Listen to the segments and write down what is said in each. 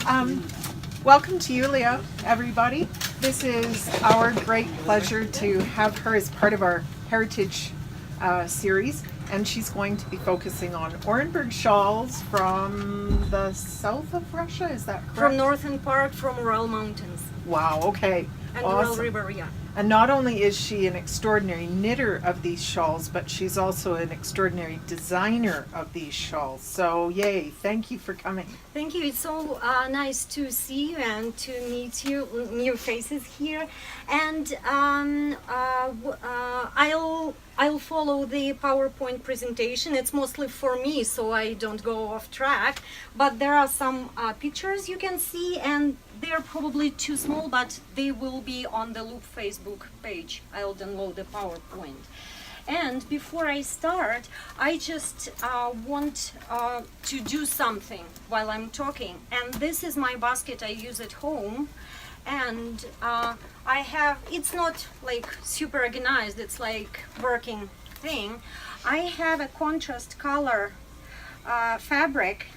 Welcome to Yulia, everybody. This is our great pleasure to have her as part of our heritage series, and she's going to be focusing on Orenburg shawls from the south of Russia, is that correct? From northern part, from Ural Mountains. Wow, okay. And awesome. Ural River, yeah. And not only is she an extraordinary knitter of these shawls, but she's also an extraordinary designer of these shawls. So, yay, thank you for coming. Thank you. It's so nice to see you and to meet you, new faces here. And I'll follow the PowerPoint presentation. It's mostly for me, so I don't go off track. But there are some pictures you can see, and they're probably too small, but they will be on the Loop Facebook page. I'll download the PowerPoint. And before I start, I just want to do something while I'm talking. And this is my basket I use at home. And I have, it's not like super organized, it's like working thing. I have a contrast color fabric,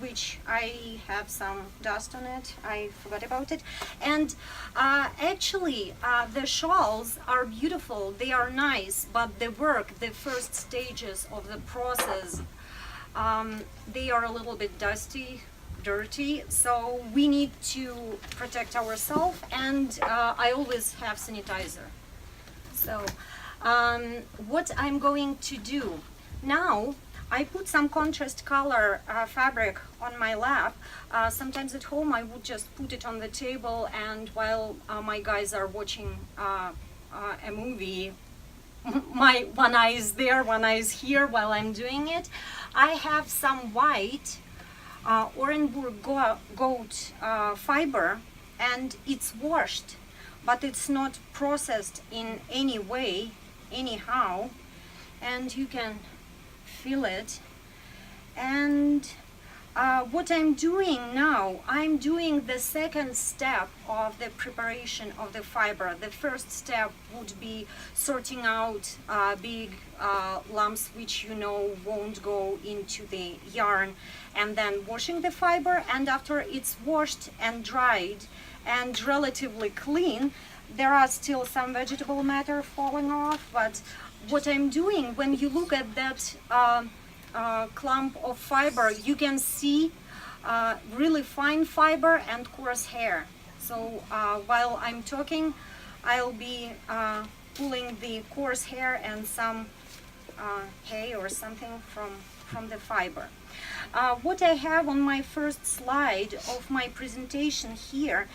which I have some dust on it. I forgot about it. And actually, the shawls are beautiful. They are nice, but the work, the first stages of the process, they are a little bit dusty, dirty. So we need to protect ourselves, and I always have sanitizer. So what I'm going to do now, I put some contrast color fabric on my lap. Sometimes at home I would just put it on the table, and while my guys are watching a movie, my one eye is there, one eye is here while I'm doing it. I have some white Orenburg goat fiber, and it's washed, but it's not processed in any way, anyhow, and you can feel it. And what I'm doing now, I'm doing the second step of the preparation of the fiber. The first step would be sorting out big lumps which you know won't go into the yarn, and then washing the fiber. And after it's washed and dried and relatively clean, there are still some vegetable matter falling off, but what I'm doing, when you look at that clump of fiber, you can see really fine fiber and coarse hair. So while I'm talking, I'll be pulling the coarse hair and some hay or something from the fiber. What I have on my first slide of my presentation here,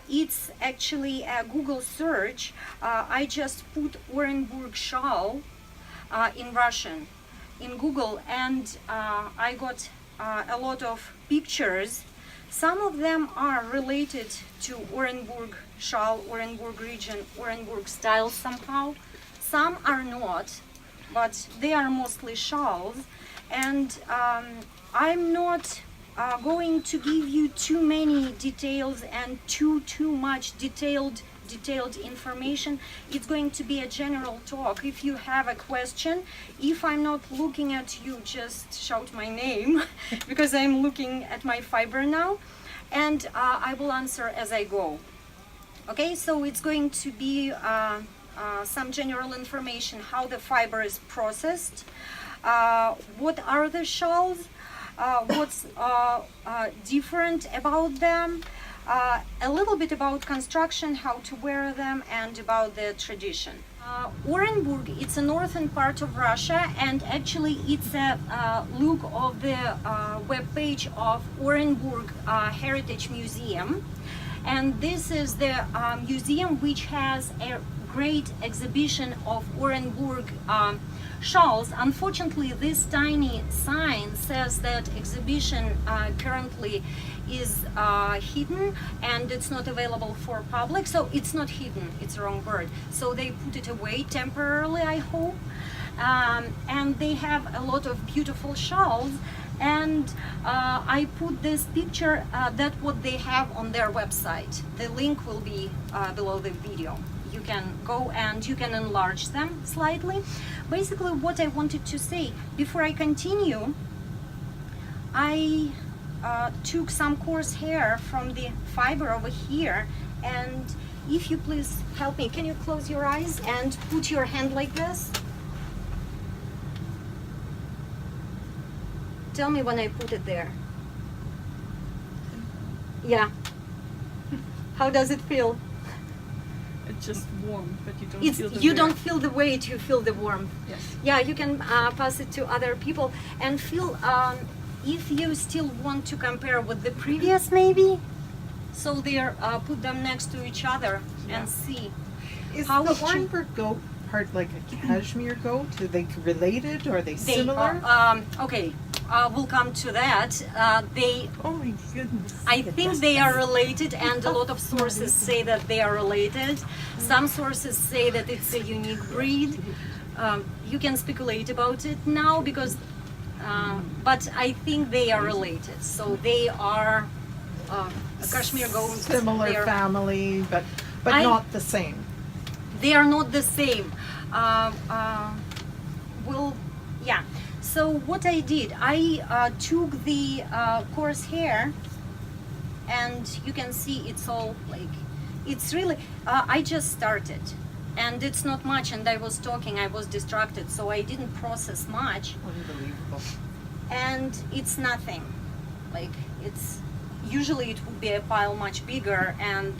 it's actually a Google search. I just put Orenburg shawl in Russian in Google, and I got a lot of pictures. Some of them are related to Orenburg shawl, Orenburg region, Orenburg style somehow. Some are not, but they are mostly shawls. And I'm not going to give you too many details and too much detailed information. It's going to be a general talk. If you have a question, if I'm not looking at you, just shout my name because I'm looking at my fiber now, and I will answer as I go. Okay, so it's going to be some general information, how the fiber is processed, what are the shawls, what's different about them, a little bit about construction, how to wear them, and about the tradition. Orenburg, it's a northern part of Russia, and actually it's a look of the webpage of Orenburg Heritage Museum. And this is the museum which has a great exhibition of Orenburg shawls. Unfortunately, this tiny sign says that exhibition currently is hidden and it's not available for public. So it's not hidden, it's the wrong word. So they put it away temporarily, I hope. And they have a lot of beautiful shawls. And I put this picture, that's what they have on their website. The link will be below the video. You can go and you can enlarge them slightly. Basically what I wanted to say before I continue, I took some coarse hair from the fiber over here, and if you please help me, can you close your eyes and put your hand like this? Tell me when I put it there. Yeah. How does it feel? It's just warm, but you don't It's, feel the you wear. don't feel the weight, you feel the warmth. Yes. Yeah, you can pass it to other people and feel if you still want to compare with the previous maybe. So they're put them next to each other and see. Is How the would you- Orenburg goat part like a cashmere goat? Are they related or are they They similar? are, okay, we'll come to that. They, Oh my goodness. I think they are related, and a lot of sources say that they are related. Some sources say that it's a unique breed. You can speculate about it now because, but I think they are related. So they are a cashmere goat. Similar They are- family, but I- not the same. They are not the same. Well, yeah. So what I did, I took the coarse hair, and you can see it's all like, it's really, I just started, and it's not much, and I was talking, I was distracted, so I didn't process much, Unbelievable. and it's nothing. Like, it's, usually it would be a pile much bigger, and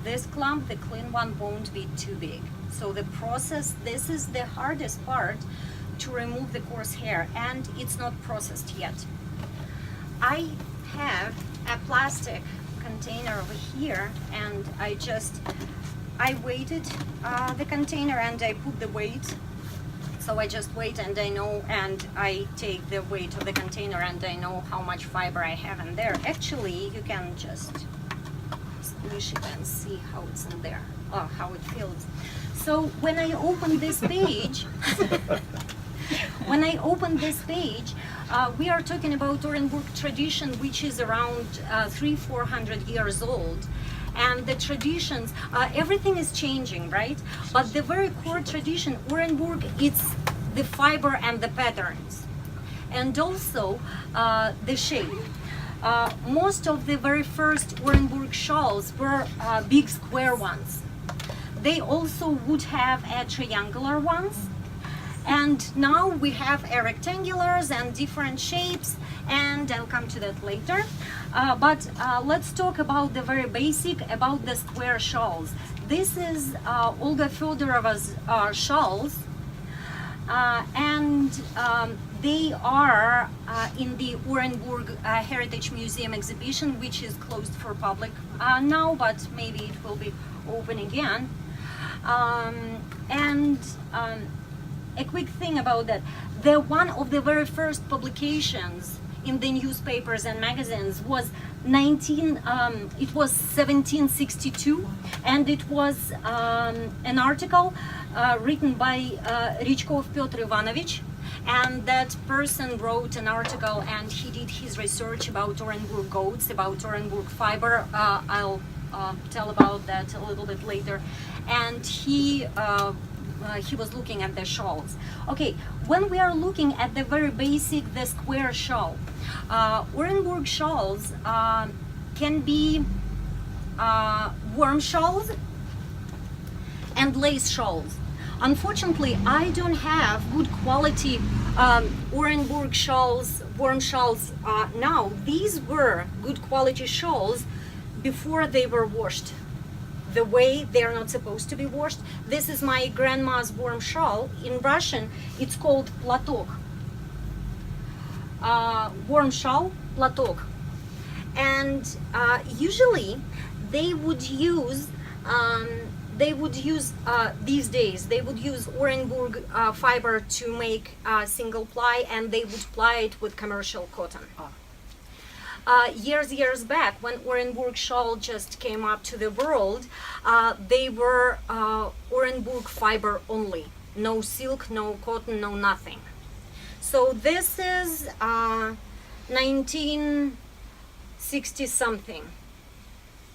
this clump, the clean one, won't be too big. So the process, this is the hardest part, to remove the coarse hair, and it's not processed yet. I have a plastic container over here, and I weighted the container and I put the weight. So I just wait and I know, and I take the weight of the container and I know how much fiber I have in there. Actually, you can just squish it and see how it's in there, how it feels. So when I open this page, we are talking about Orenburg tradition, which is around 300-400 years old. And the traditions, everything is changing, right? But the very core tradition, Orenburg, it's the fiber and the patterns. And also the shape. Most of the very first Orenburg shawls were big square ones. They also would have triangular ones. And now we have rectangulars and different shapes, and I'll come to that later. But let's talk about the very basic, about the square shawls. This is Olga Fedorov's shawls, and they are in the Orenburg Heritage Museum exhibition, which is closed for public now, but maybe it will be open again. A quick thing about that, one of the very first publications in the newspapers and magazines was 1762, and it was an article written by Rychkov Pyotr Ivanovich, and that person wrote an article and he did his research about Orenburg goats, about Orenburg fiber. I'll tell about that a little bit later. And he was looking at the shawls. Okay, when we are looking at the very basic, the square shawl, Orenburg shawls can be warm shawls and lace shawls. Unfortunately, I don't have good quality Orenburg shawls, warm shawls now. These were good quality shawls before they were washed. The way they are not supposed to be washed. This is my grandma's warm shawl. In Russian, it's called platok. Warm shawl, platok. And usually they would use these days, they would use Orenburg fiber to make single ply, and they would ply it with commercial cotton. Years back, when Orenburg shawl just came up to the world, they were Orenburg fiber only. No silk, no cotton, no nothing. So this is 1960 something.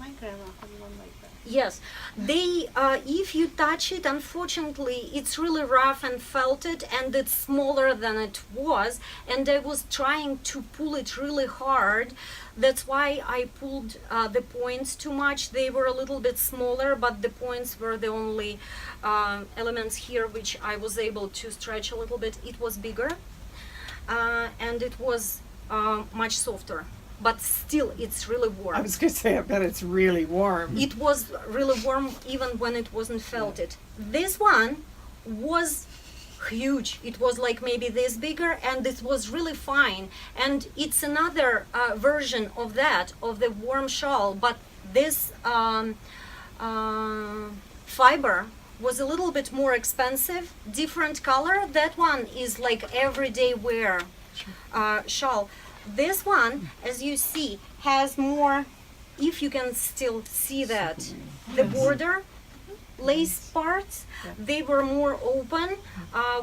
My grandma had one like that. Yes, they. If you touch it, unfortunately, it's really rough and felted, and it's smaller than it was. And I was trying to pull it really hard. That's why I pulled the points too much. They were a little bit smaller, but the points were the only elements here which I was able to stretch a little bit. It was bigger, and it was much softer. But still, it's really warm. I was going to say, I bet it's really warm. It was really warm even when it wasn't felted. This one was huge. It was like maybe this bigger, and it was really fine. And it's another version of that, of the warm shawl, but this fiber was a little bit more expensive, different color. That one is like everyday wear shawl. This one, as you see, has more, if you can still see that, the border lace parts, they were more open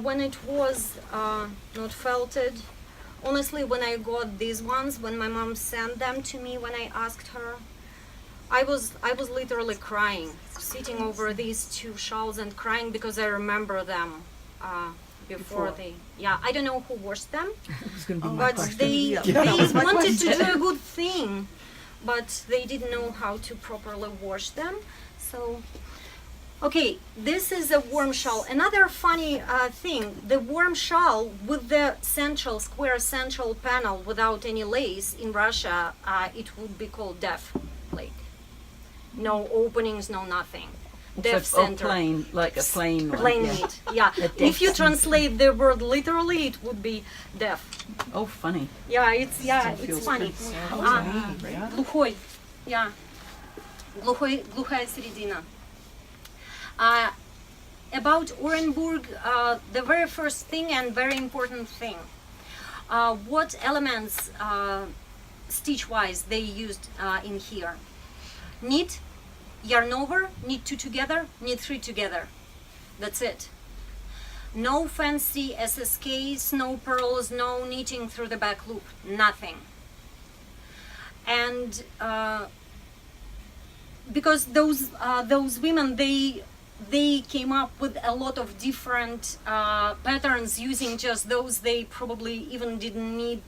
when it was not felted. Honestly, when I got these ones, when my mom sent them to me, when I asked her, I was literally crying, sitting over these two shawls and crying because I remember them before they. Yeah, I don't know who washed them, but they wanted to do a good thing, but they didn't know how to properly wash them. So, okay, this is a warm shawl. Another funny thing, the warm shawl with the central square central panel without any lace in Russia, it would be called def, like no openings, no nothing. Def center. Plain, like a plain one. Plain yeah. meat, yeah. If you translate the word literally, it would be deaf. Oh, funny. Yeah, it's funny. Глухой, yeah. Глухая середина. About Orenburg, the very first thing and very important thing, what elements stitch-wise they used in here. Knit, yarn over, knit 2 together, knit 3 together. That's it. No fancy SSKs, no pearls, no knitting through the back loop, nothing. And because those women, they came up with a lot of different patterns using just those. They probably even didn't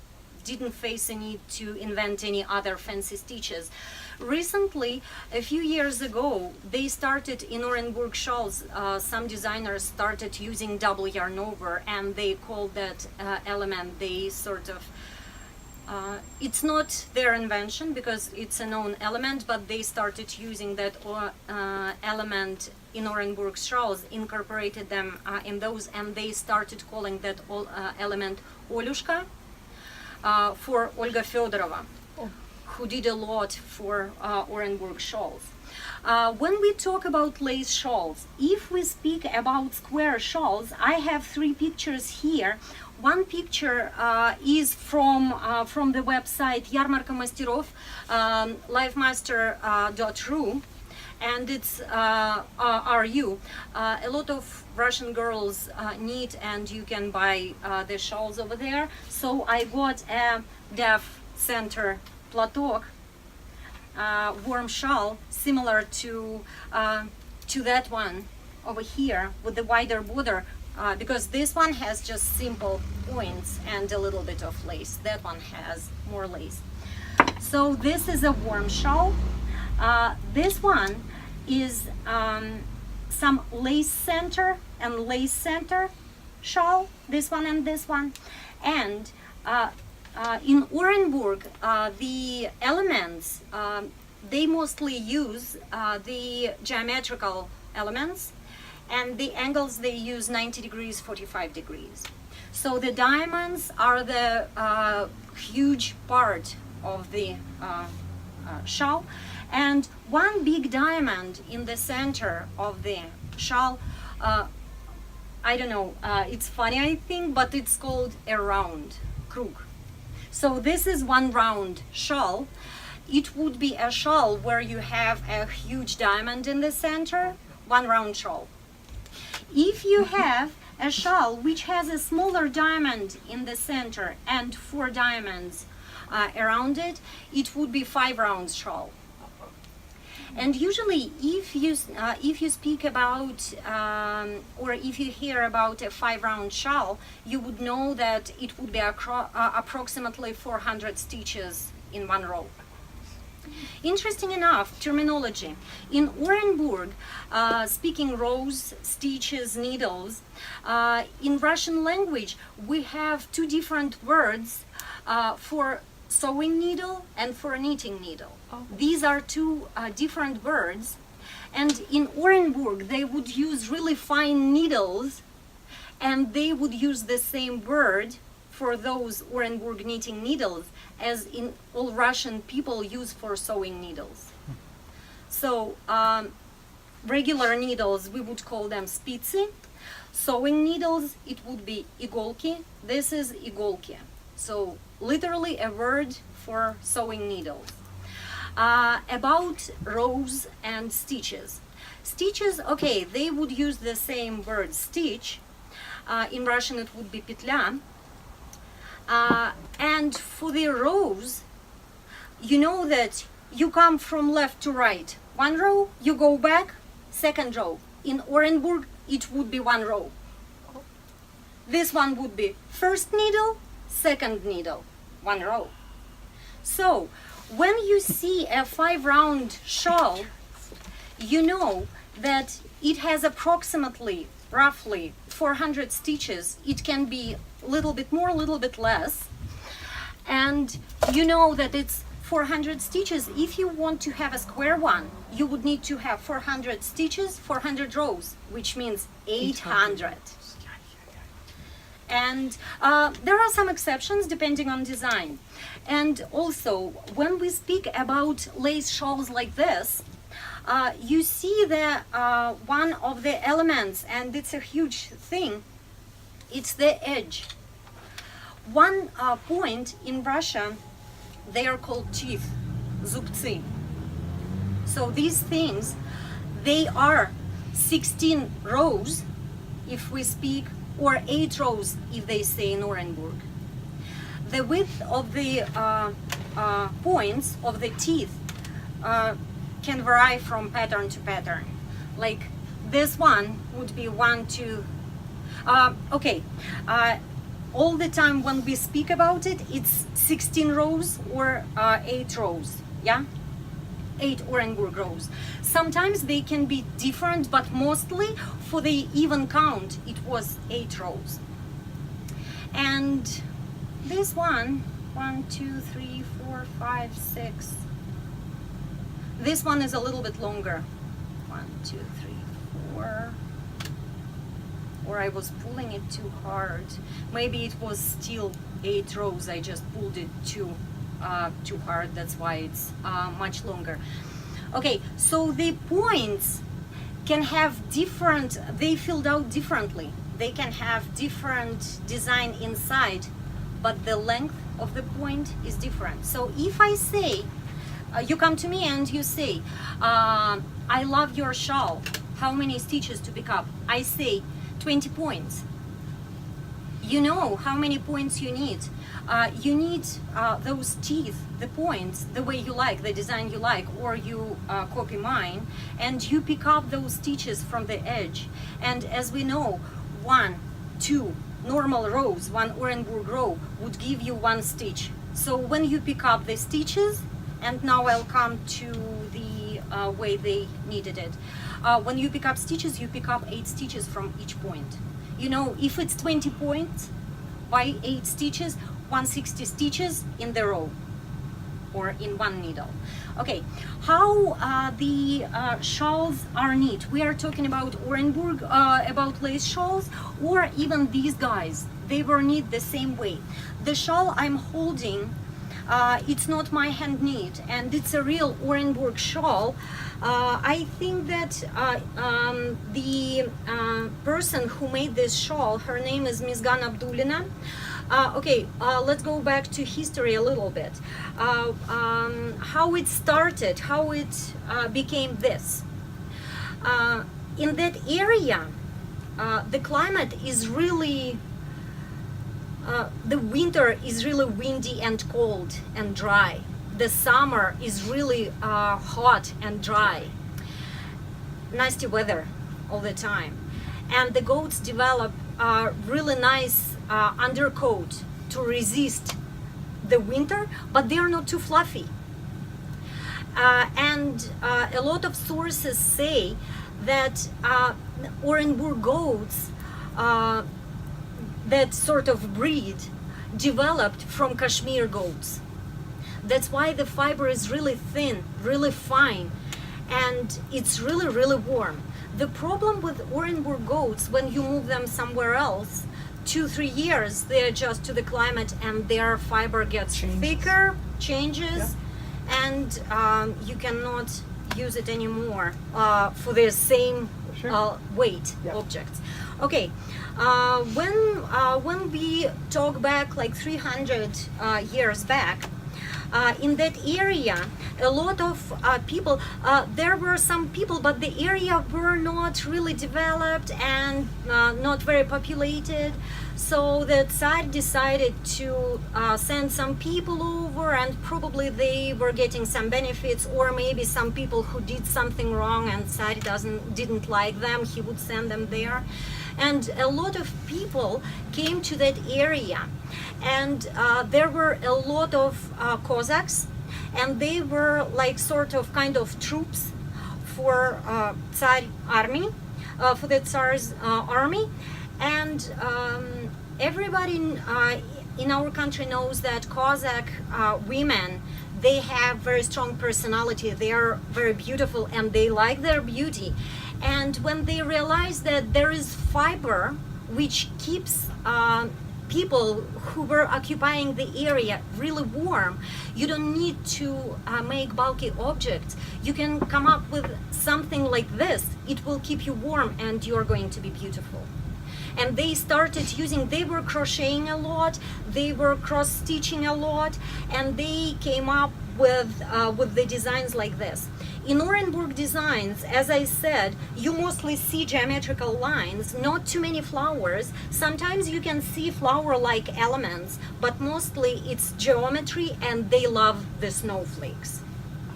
face a need to invent any other fancy stitches. Recently, a few years ago, they started in Orenburg shawls, some designers started using double yarn over, and they called that element, they sort of, it's not their invention because it's a known element, but they started using that element in Orenburg shawls, incorporated them in those, and they started calling that element Olushka for Olga Fedorova, who did a lot for Orenburg shawls. When we talk about lace shawls, if we speak about square shawls, I have 3 pictures here. One picture is from the website Yarmarka Masterov, livemaster.ru, and it's RU. A lot of Russian girls knit, and you can buy the shawls over there. So I got a def center platok, warm shawl, similar to that one over here with the wider border, because this one has just simple points and a little bit of lace. That one has more lace. So this is a warm shawl. This one is some lace center and lace center shawl, this one and this one. And in Orenburg, the elements, they mostly use the geometrical elements, and the angles they use 90 degrees, 45 degrees. So the diamonds are the huge part of the shawl, and one big diamond in the center of the shawl, I don't know, it's funny I think, but it's called a round, krug. So this is one round shawl. It would be a shawl where you have a huge diamond in the center, one round shawl. If you have a shawl which has a smaller diamond in the center and 4 diamonds around it, it would be 5 rounds shawl. And usually, if you speak about or if you hear about a 5-round shawl, you would know that it would be approximately 400 stitches in one row. Interesting enough, terminology. In Orenburg, speaking rows, stitches, needles, in Russian language, we have two different words for sewing needle and for a knitting needle. Oh. These are two different words, and in Orenburg, they would use really fine needles, and they would use the same word for those Orenburg knitting needles as in all Russian people use for sewing needles. So regular needles, we would call them spitzy. Sewing needles, it would be igolki. This is igolki. So literally a word for sewing needles. About rows and stitches. Stitches, okay, they would use the same word stitch. In Russian it would be petля. And for the rows, you know that you come from left to right. One row, you go back, second row. In Orenburg, it would be one row. This one would be first needle, second needle, one row. So, when you see a 5-round shawl, you know that it has approximately, roughly 400 stitches. It can be a little bit more, a little bit less. And you know that it's 400 stitches. If you want to have a square one, you would need to have 400 stitches, 400 rows, which means 800. And there are some exceptions depending on design. And also, when we speak about lace shawls like this, you see that one of the elements, and it's a huge thing, it's the edge. One point in Russia, they are called teeth, zubцы. So these things, they are 16 rows, if we speak, or 8 rows, if they say in Orenburg. The width of the points of the teeth can vary from pattern to pattern. Like this one would be 1, 2. All the time when we speak about it, it's 16 rows or 8 rows. Yeah, 8 Orenburg rows. Sometimes they can be different, but mostly for the even count, it was 8 rows. And this one, 1, 2, 3, 4, 5, 6. This one is a little bit longer. 1, 2, 3, 4. Or I was pulling it too hard. Maybe it was still 8 rows. I just pulled it too hard. That's why it's much longer. Okay, so the points can have different, they filled out differently. They can have different design inside, but the length of the point is different. So if I say, you come to me and you say, I love your shawl, how many stitches to pick up? I say 20 points. You know how many points you need. You need those teeth, the points, the way you like, the design you like, or you copy mine, and you pick up those stitches from the edge. And as we know, 1, 2 normal rows, 1 Orenburg row would give you 1 stitch. So when you pick up the stitches, and now I'll come to the way they needed it. When you pick up stitches, you pick up 8 stitches from each point. You know, if it's 20 points by 8 stitches, 160 stitches in the row or in one needle. Okay, how the shawls are knit. We are talking about Orenburg, about lace shawls, or even these guys. They were knit the same way. The shawl I'm holding, it's not my hand knit, and it's a real Orenburg shawl. I think that the person who made this shawl, her name is Mizgan Abdulina. Let's go back to history a little bit. How it started, how it became this. In that area, the climate is really, the winter is really windy and cold and dry. the summer is really hot and dry. Nasty weather all the time. And the goats develop a really nice undercoat to resist the winter, but they are not too fluffy. And a lot of sources say that Orenburg goats, that sort of breed, developed from Kashmir goats. That's why the fiber is really thin, really fine, and it's really, really warm. The problem with Orenburg goats, when you move them somewhere else, 2-3 years, they adjust to the climate and their fiber gets thicker, changes, and you cannot use it anymore for the same weight objects. Okay, when we talk back like 300 years back, in that area, a lot of people, there were some people, but the area were not really developed and not very populated. So the Tsar decided to send some people over, and probably they were getting some benefits, or maybe some people who did something wrong and Tsar didn't like them, he would send them there. And a lot of people came to that area, and there were a lot of Cossacks, and they were like sort of kind of troops for Tsar army, for the Tsar's army. And everybody in our country knows that Cossack women, they have very strong personality, they are very beautiful, and they like their beauty. And when they realize that there is fiber which keeps people who were occupying the area really warm, you don't need to make bulky objects. You can come up with something like this. It will keep you warm and you're going to be beautiful. And they started using, they were crocheting a lot, they were cross-stitching a lot, and they came up with the designs like this. In Orenburg Designs, as I said, you mostly see geometrical lines, not too many flowers. Sometimes you can see flower-like elements, but mostly it's geometry, and they love the snowflakes.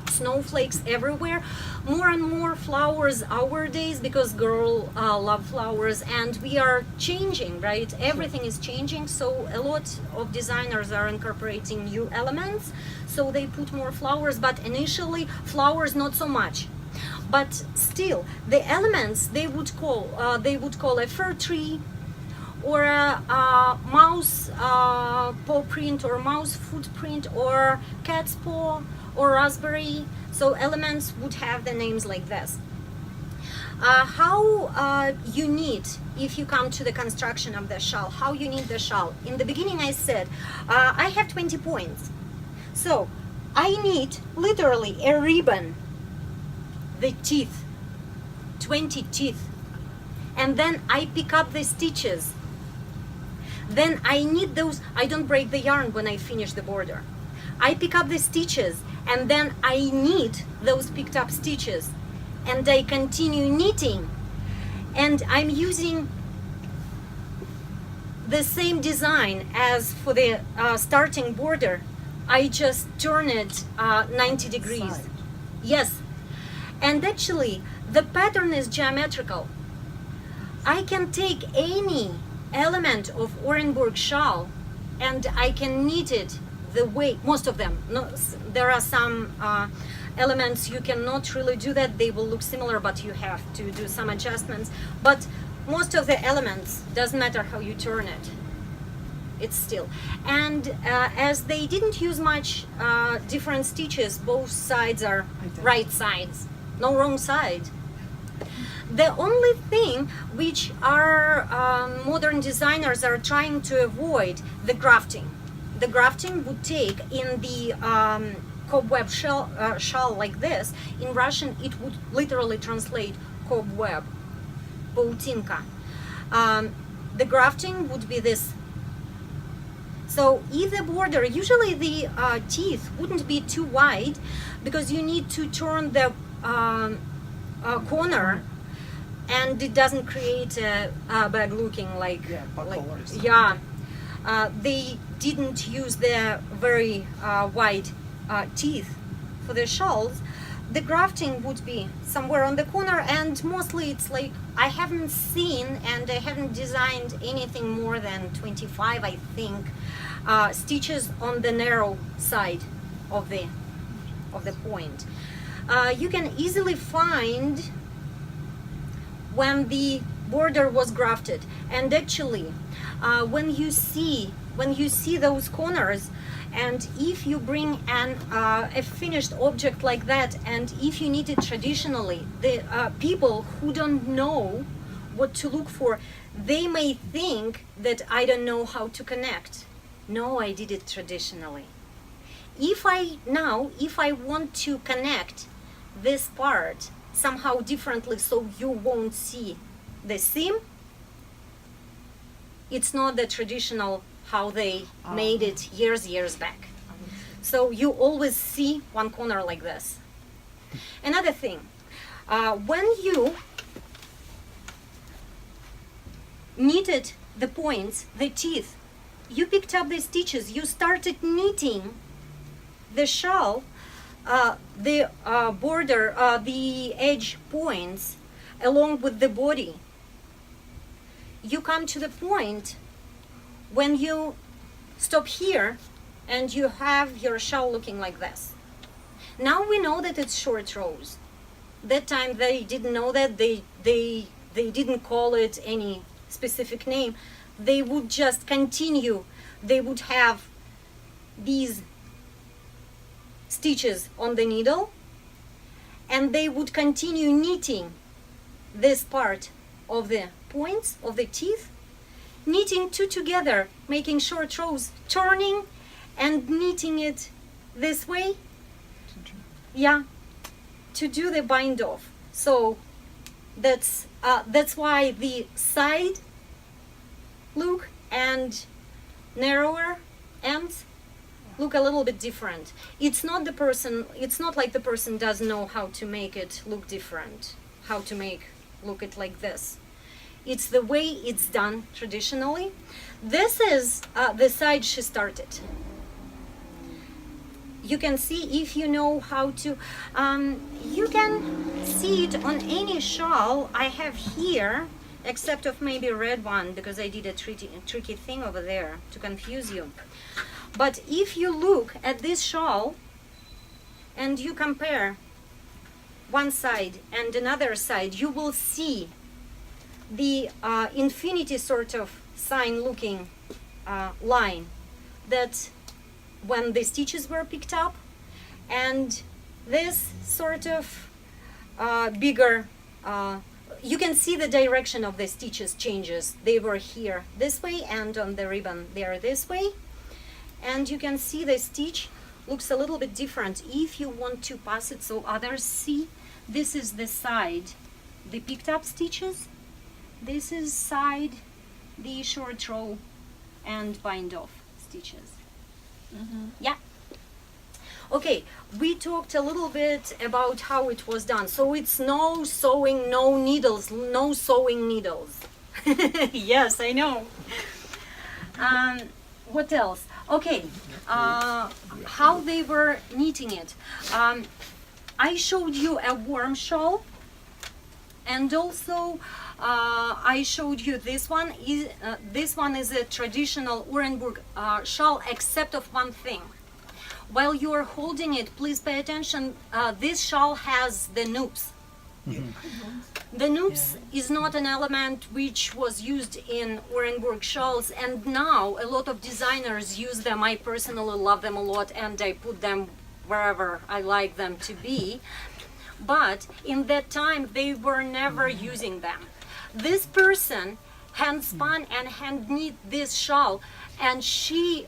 Snowflakes everywhere. More and more flowers nowadays, because girls love flowers, and we are changing, right? Everything is changing, so a lot of designers are incorporating new elements, so they put more flowers, but initially flowers not so much. But still, the elements they would call a fir tree, or a mouse paw print, or mouse footprint, or cat's paw, or raspberry. So elements would have the names like this. How you need, if you come to the construction of the shawl, how you need the shawl. In the beginning I said, I have 20 points. So I need literally a ribbon, the teeth, 20 teeth. And then I pick up the stitches. Then I need those, I don't break the yarn when I finish the border. I pick up the stitches, and then I knit those picked up stitches, and I continue knitting, and I'm using the same design as for the starting border. I just turn it 90 degrees. Yes, and actually the pattern is geometrical. I can take any element of Orenburg shawl and I can knit it the way, most of them. No, there are some elements you cannot really do that, they will look similar, but you have to do some adjustments. But most of the elements, doesn't matter how you turn it, it's still. And as they didn't use much different stitches, both sides are right sides, no wrong side. The only thing which our modern designers are trying to avoid, the grafting. The grafting would take in the cobweb shawl like this. In Russian, it would literally translate cobweb, pautinka. The grafting would be this. So if the border, usually the teeth wouldn't be too wide, because you need to turn the corner, and it doesn't create a bag looking like, they didn't use the very wide teeth for the shawls, the grafting would be somewhere on the corner, and mostly it's like I haven't seen and I haven't designed anything more than 25, I think, stitches on the narrow side of the point. You can easily find when the border was grafted, and actually when you see those corners, and if you bring a finished object like that, and if you knit it traditionally, the people who don't know what to look for, they may think that I don't know how to connect. No, I did it traditionally. If I want to connect this part somehow differently so you won't see the seam, it's not the traditional how they made it years back. So you always see one corner like this. Another thing, when you knitted the points, the teeth, you picked up the stitches, you started knitting the shawl, the border, the edge points along with the body. You come to the point when you stop here and you have your shawl looking like this. Now we know that it's short rows. That time they didn't know that, they didn't call it any specific name. They would just continue. They would have these stitches on the needle, and they would continue knitting this part of the points of the teeth, knitting two together, making short rows, turning and knitting it this way, to do the bind off. So that's why the side look and narrower ends look a little bit different. It's not like the person doesn't know how to make it look different, how to look it like this. It's the way it's done traditionally. This is the side she started. You can see, if you know how to, you can see it on any shawl I have here, except of maybe red one, because I did a tricky thing over there to confuse you. But if you look at this shawl and you compare one side and another side, you will see the infinity sort of sign looking line that when the stitches were picked up, and this sort of bigger, you can see the direction of the stitches changes. They were here this way, and on the ribbon they are this way, and you can see the stitch looks a little bit different. If you want to pass it so others see, this is the side, the picked up stitches. This is side, the short row and bind off stitches. Yeah. Okay, we talked a little bit about how it was done. So it's no sewing, no needles, no sewing needles. Yes, I know. What else? Okay, how they were knitting it. I showed you a warm shawl, and also I showed you this one. This one is a traditional Orenburg shawl, except of one thing. While you are holding it, please pay attention. This shawl has the noops. The noops is not an element which was used in Orenburg shawls, and now a lot of designers use them. I personally love them a lot, and I put them wherever I like them to be. But in that time, they were never using them. This person hand spun and hand knit this shawl, and she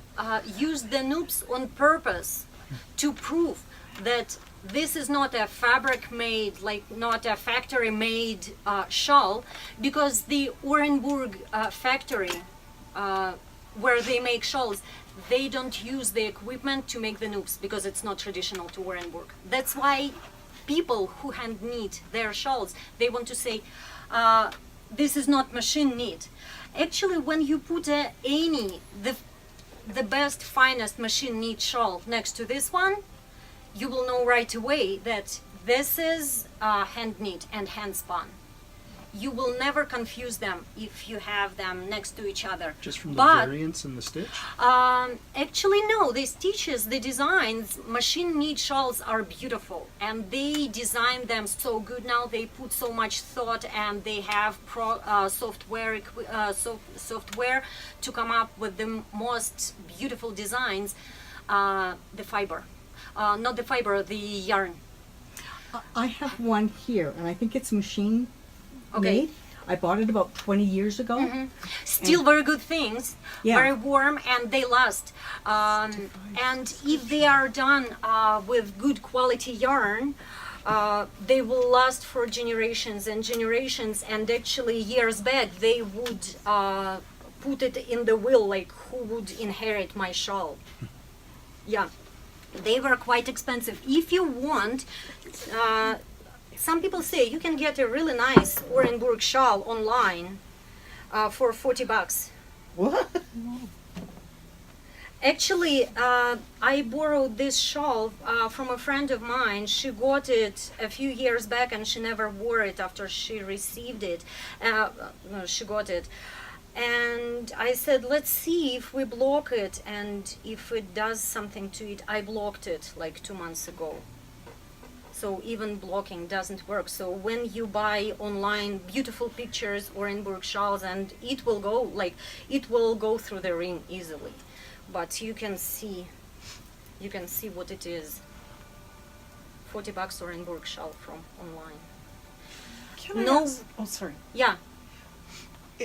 used the noops on purpose to prove that this is not a fabric made, like not a factory made shawl, because the Orenburg factory where they make shawls, they don't use the equipment to make the noops because it's not traditional to Orenburg. That's why people who hand knit their shawls, they want to say, this is not machine knit. Actually, when you put the best, finest machine knit shawl next to this one, you will know right away that this is hand knit and hand spun. You will never confuse them if you have them next to each other. Just from the But variance in the stitch? actually, no. The stitches, the designs, machine knit shawls are beautiful, and they design them so good now. They put so much thought, and they have software to come up with the most beautiful designs. The fiber, not the fiber, the yarn. I have one here, and I think it's machine Okay. made. I bought it about 20 years ago. Still very good things, Yeah. very warm, and they last. And if they are done with good quality yarn, they will last for generations and generations. And actually, years back, they would put it in the will, like who would inherit my shawl. Yeah, they were quite expensive. If you want, some people say you can get a really nice Orenburg shawl online for $40. What? Actually, I borrowed this shawl from a friend of mine. She got it a few years back and she never wore it after she received it. She got it. And I said, let's see if we block it and if it does something to it. I blocked it like 2 months ago. So even blocking doesn't work. So when you buy online beautiful pictures or Orenburg shawls, and it will go through the ring easily. But you can see what it is. $40 Orenburg shawl from online. Can I No. ask? Oh, sorry. Yeah.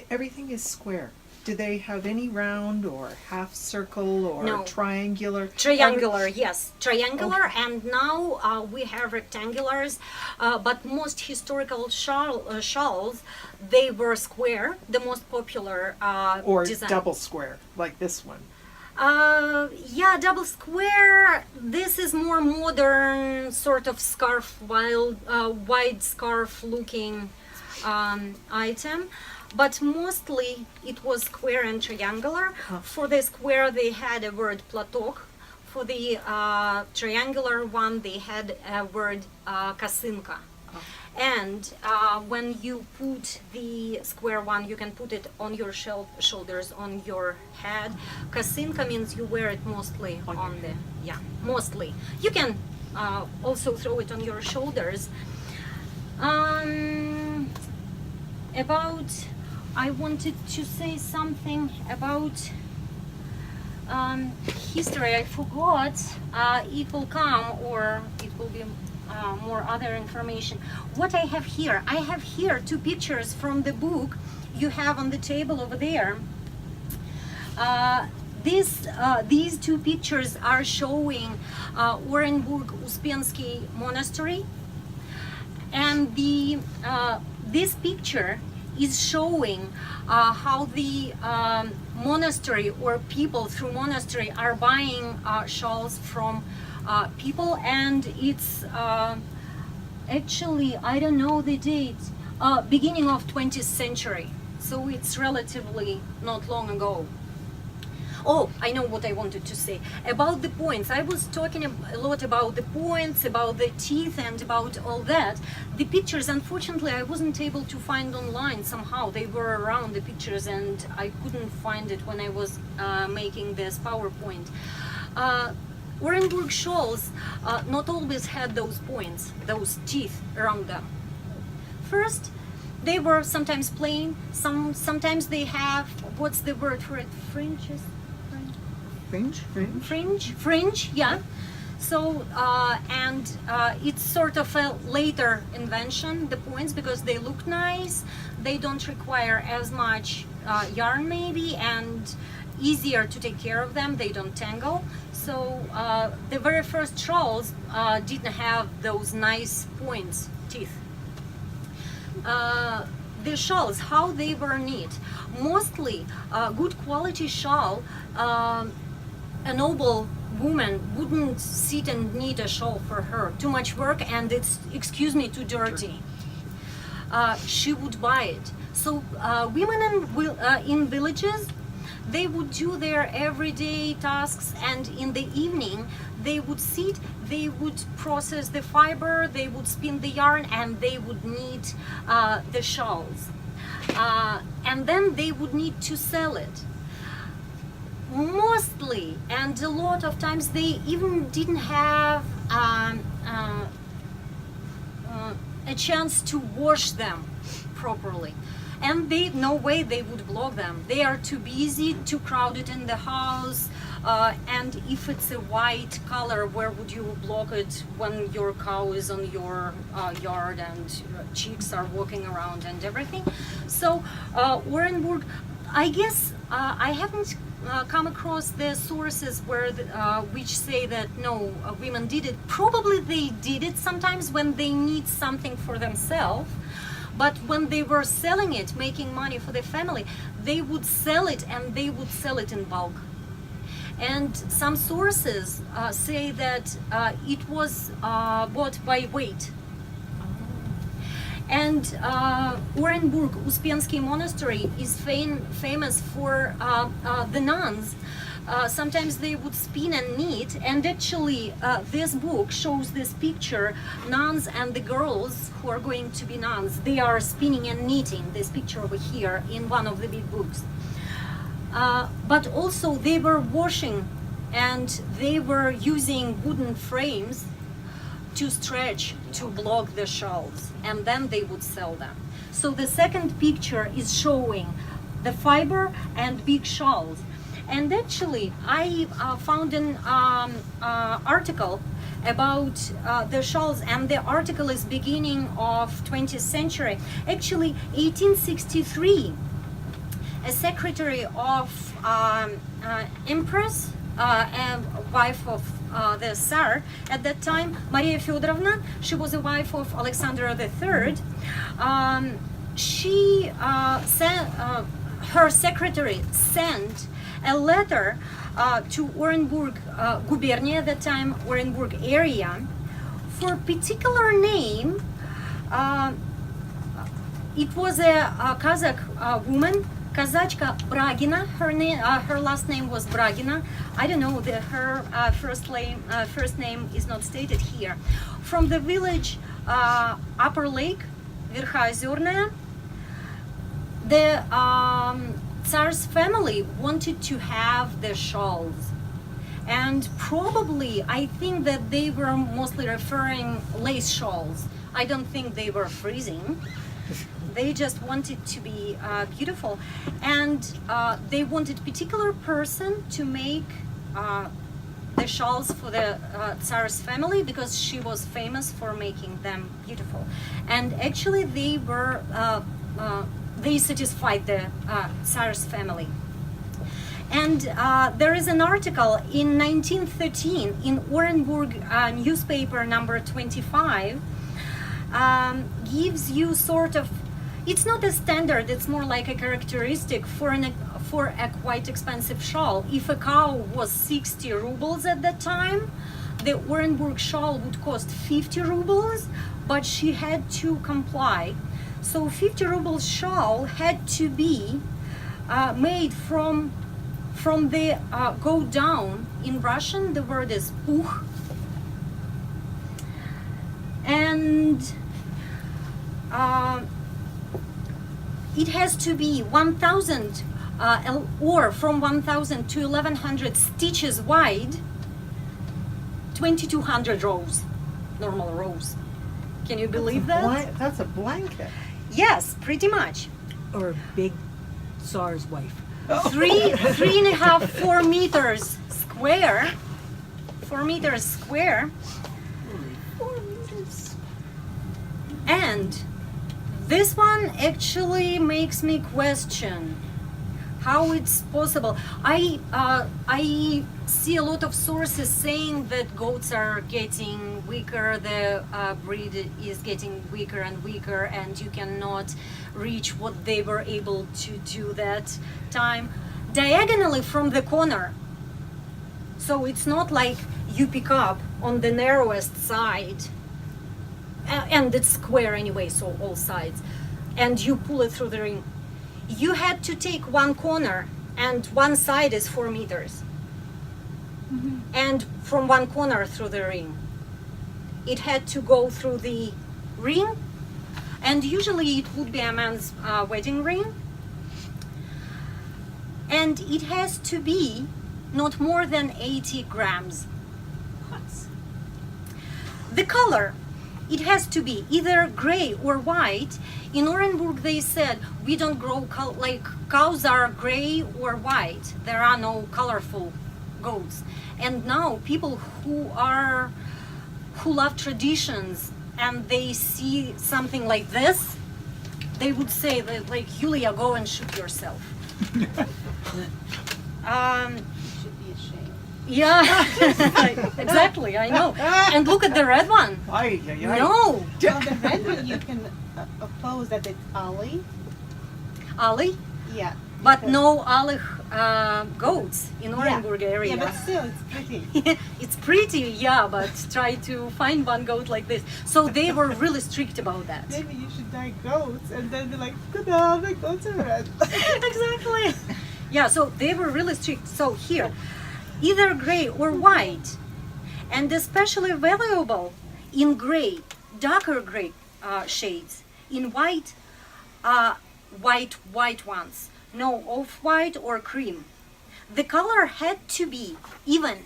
Everything is square. Do they have any round or half circle or No. triangular? Triangular, yes, triangular, Okay. and now we have rectangulars. But most historical shawls, they were square. The most popular Or design. double square, like this one. Yeah, double square. This is more modern, sort of scarf, wide scarf looking item. But mostly it was square and triangular. For the square they had a word platok. For the triangular one they had a word kasinka. And when you put the square one, you can put it on your shoulders, on your head. Kasinka means you wear it mostly on the, yeah, mostly. You can also throw it on your shoulders. I wanted to say something about history. I forgot. It will come, or it will be more other information. What I have here 2 pictures from the book you have on the table over there. These 2 pictures are showing Orenburg Uspensky Monastery, and this picture is showing how the monastery or people through monastery are buying shawls from people, and it's actually, I don't know the date, beginning of 20th century, so it's relatively not long ago. Oh, I know what I wanted to say about the points. I was talking a lot about the points, about the teeth, and about all that. The pictures, unfortunately, I wasn't able to find online somehow. They were around the pictures and I couldn't find it when I was making this PowerPoint. Orenburg shawls not always had those points, those teeth around them. First, they were sometimes plain, sometimes they have, what's the word for it, fringes? Fringe, yeah. So, it's sort of a later invention, the points, because they look nice, they don't require as much yarn maybe, and easier to take care of them, they don't tangle. So, the very first shawls didn't have those nice points, teeth. The shawls, how they were knit. Mostly, good quality shawl, a noble woman wouldn't sit and knit a shawl for her. Too much work, and it's, excuse me, too dirty. She would buy it. So women in villages, they would do their everyday tasks, and in the evening they would sit, they would process the fiber, they would spin the yarn, and they would knit the shawls. And then they would need to sell it. Mostly, and a lot of times, they even didn't have a chance to wash them properly. And no way they would block them. They are too busy, too crowded in the house. And if it's a white color, where would you block it when your cow is on your yard and chicks are walking around and everything? So Orenburg, I guess I haven't come across the sources where which say that no, women did it. Probably they did it sometimes when they need something for themselves. But when they were selling it, making money for the family, they would sell it, and they would sell it in bulk. And some sources say that it was bought by weight. And Orenburg Uspensky Monastery is famous for the nuns. Sometimes they would spin and knit, and actually this book shows this picture, nuns and the girls who are going to be nuns. They are spinning and knitting, this picture over here in one of the big books. But also they were washing, and they were using wooden frames to stretch, to block the shawls, and then they would sell them. So the second picture is showing the fiber and big shawls. And actually, I found an article about the shawls, and the article is beginning of 20th century. Actually, 1863, a secretary of Empress, and wife of the Tsar at that time, Maria Feodorovna, she was a wife of Alexander III. Her secretary sent a letter to Orenburg gubernia at that time, Orenburg area, for a particular name. It was a Kazakh woman, Kazachka Bragina. Her last name was Bragina. I don't know, her first name is not stated here. From the village Upper Lake, Verkhoozerная. The Tsar's family wanted to have the shawls, and probably I think that they were mostly referring lace shawls. I don't think they were freezing. They just wanted to be beautiful, and they wanted a particular person to make the shawls for the Tsar's family, because she was famous for making them beautiful. And actually they were they satisfied the Tsar's family. And there is an article in 1913 in Orenburg newspaper number 25, gives you sort of, it's not a standard, it's more like a characteristic for a quite expensive shawl. If a cow was 60 rubles at that time, the Orenburg shawl would cost 50 rubles, but she had to comply. So 50 rubles shawl had to be made from the go down. In Russian the word is puch, and it has to be 1,000 or from 1,000 to 1,100 stitches wide, 2,200 rows, normal rows. Can you believe that? That's a blanket. Yes, pretty much. Or a big Tsar's wife. 3.5, 4 meters square. 4 meters square. 4 meters. And this one actually makes me question how it's possible. I see a lot of sources saying that goats are getting weaker, the breed is getting weaker and weaker, and you cannot reach what they were able to do that time. Diagonally from the corner. So it's not like you pick up on the narrowest side, and it's square anyway, so all sides, and you pull it through the ring. You had to take one corner and one side is 4 meters. And from one corner through the ring. It had to go through the ring, and usually it would be a man's wedding ring. And it has to be not more than 80 grams. The color, it has to be either gray or white. In Orenburg they said we don't grow like cows are gray or white. There are no colorful goats. And now people who love traditions and they see something like this, they would say that, like, Yulia, go and shoot yourself. Should be ashamed. Yeah, exactly, I know. And look at the red one. Ay, ay, ay. No, Well, the red one you can oppose that it's Ali. Ali, Yeah. but no Ali goats in Orenburg area. Yeah, but still, it's pretty. It's pretty, yeah, but try to find one goat like this. So they were really strict about that. Maybe you should dye goats and then be like, "Good, the goats are red." Exactly. Yeah, so they were really strict. So here, either gray or white, and especially valuable in gray, darker gray shades. In white, white ones. No off-white or cream. The color had to be even.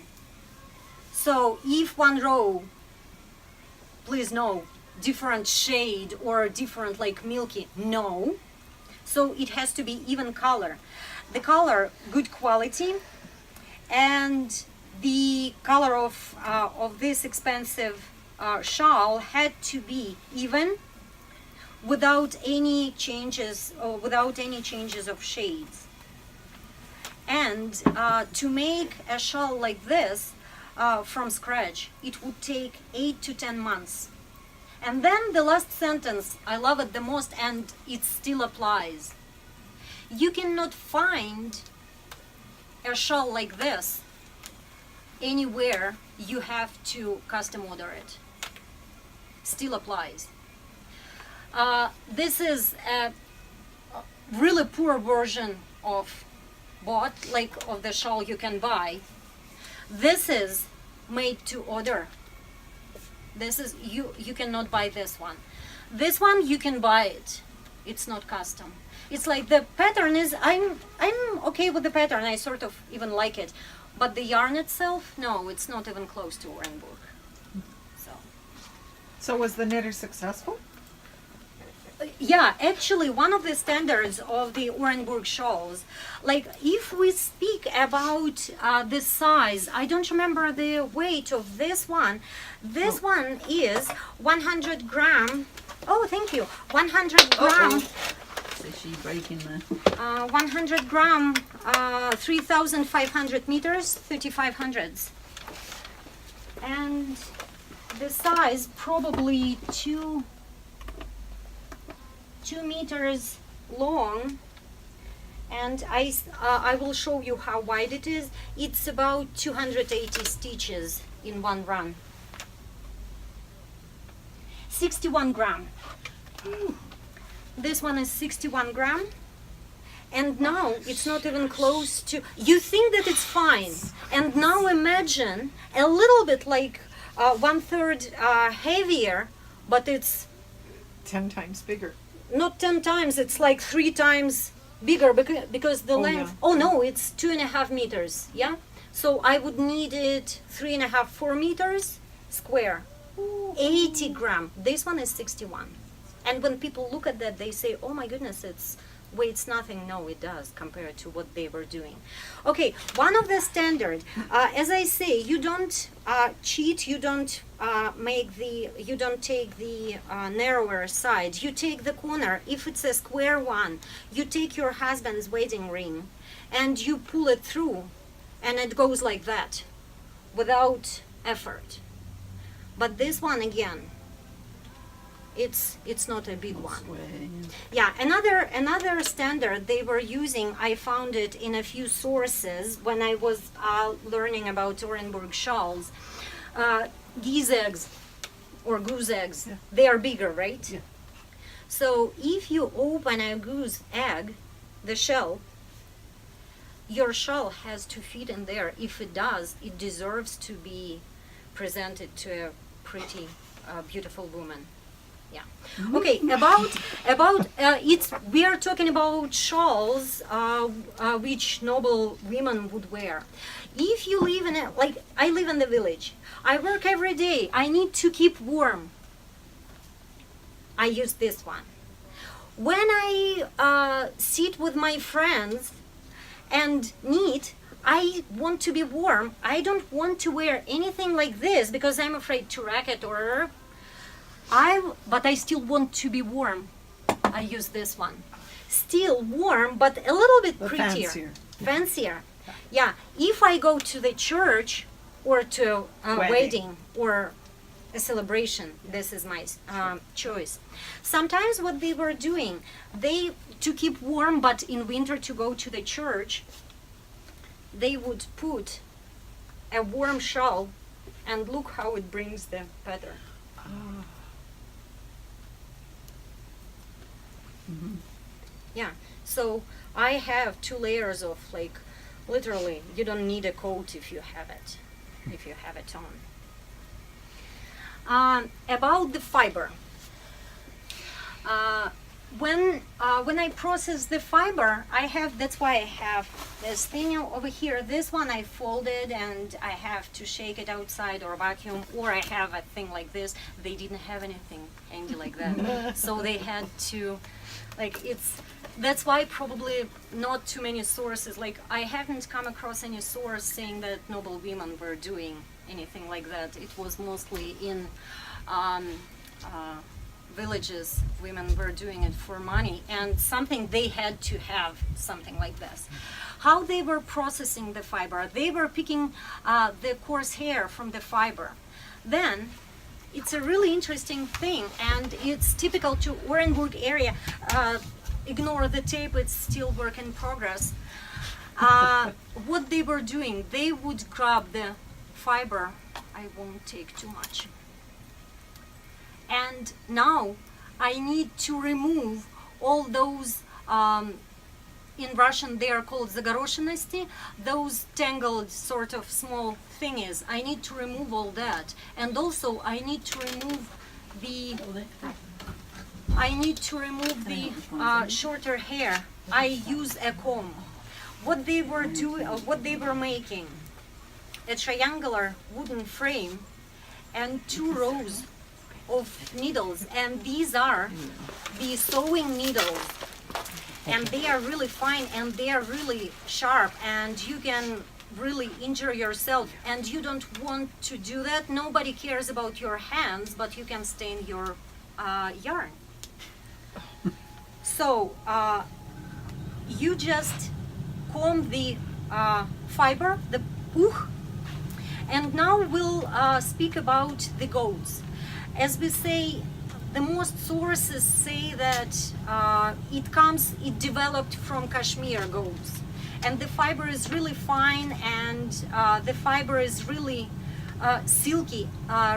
So if one row, please no, different shade or different like milky, no. So it has to be even color. The color, good quality, and the color of this expensive shawl had to be even, without any changes of shades. And to make a shawl like this from scratch, it would take 8 to 10 months. And then the last sentence, I love it the most, and it still applies. You cannot find a shawl like this anywhere. You have to custom order it. Still applies. This is a really poor version of of the shawl you can buy. This is made to order. This is you cannot buy this one. This one you can buy it. It's not custom. It's like the pattern is I'm okay with the pattern. I sort of even like it, but the yarn itself, no, it's not even close to Orenburg. So was the knitter successful? Yeah, actually, one of the standards of the Orenburg shawls, like if we speak about the size, I don't remember the weight of this one. This one is 100 gram. Oh, thank you. 100 gram. So she's breaking the. 100 gram, 3,500 meters, 3,500s. And the size probably 2 meters long, and I will show you how wide it is. It's about 280 stitches in one run. 61 gram. This one is 61 gram, and now it's not even close to, you think that it's fine, and now imagine a little bit like 1/3 heavier, but it's 10 times bigger. not 10 times, it's like 3 times bigger because the length, yeah. oh no, it's 2.5 meters, yeah? So I would need it 3.5, 4 meters square, 80 gram. This one is 61. And when people look at that, they say, oh my goodness, it's weighs nothing. No, it does compared to what they were doing. Okay, one of the standard, as I say, you don't cheat, you don't you don't take the narrower side, you take the corner. If it's a square one, you take your husband's wedding ring and you pull it through, and it goes like that without effort. But this one, again, it's not a big one. Yeah, another standard they were using, I found it in a few sources when I was learning about Orenburg shawls. Geese eggs or goose eggs, Yeah. they are bigger, right? Yeah. So if you open a goose egg, the shell, your shawl has to fit in there. If it does, it deserves to be presented to a pretty, beautiful woman. Yeah. Okay. About it's we are talking about shawls, which noble women would wear. If you live in a, like I live in the village, I work every day. I need to keep warm. I use this one. When I sit with my friends and knit, I want to be warm. I don't want to wear anything like this because I'm afraid to wreck it or but I still want to be warm. I use this one. Still warm, but a little bit But prettier. fancier. Fancier. Yeah. If I go to the church or to a wedding or a celebration, this is my choice. Sometimes what they were doing, they to keep warm, but in winter to go to the church, they would put a warm shawl, and look how it brings the pattern. Yeah, so I have 2 layers of, like, literally, you don't need a coat if you have it on. About the fiber. When I process the fiber, that's why I have this thing over here. This one I folded and I have to shake it outside or vacuum, or I have a thing like this. They didn't have anything handy like that, so they had to, like, that's why probably not too many sources, like I haven't come across any source saying that noble women were doing anything like that. It was mostly in villages, women were doing it for money, and something they had to have something like this. How they were processing the fiber, they were picking the coarse hair from the fiber. Then it's a really interesting thing, and it's typical to Orenburg area. Ignore the tape, it's still work in progress. What they were doing, they would grab the fiber. I won't take too much. And now I need to remove all those, in Russian they are called загорошенности, those tangled sort of small thingies. I need to remove all that. And also I need to remove the shorter hair. I use a comb. What they were making, a triangular wooden frame and 2 rows of needles, and these are the sewing needles, and they are really fine and they are really sharp, and you can really injure yourself, and you don't want to do that. Nobody cares about your hands, but you can stain your yarn. So you just comb the fiber, the puch, and now we'll speak about the goats. As we say, the most sources say that it developed from Kashmir goats, and the fiber is really fine, and the fiber is really silky,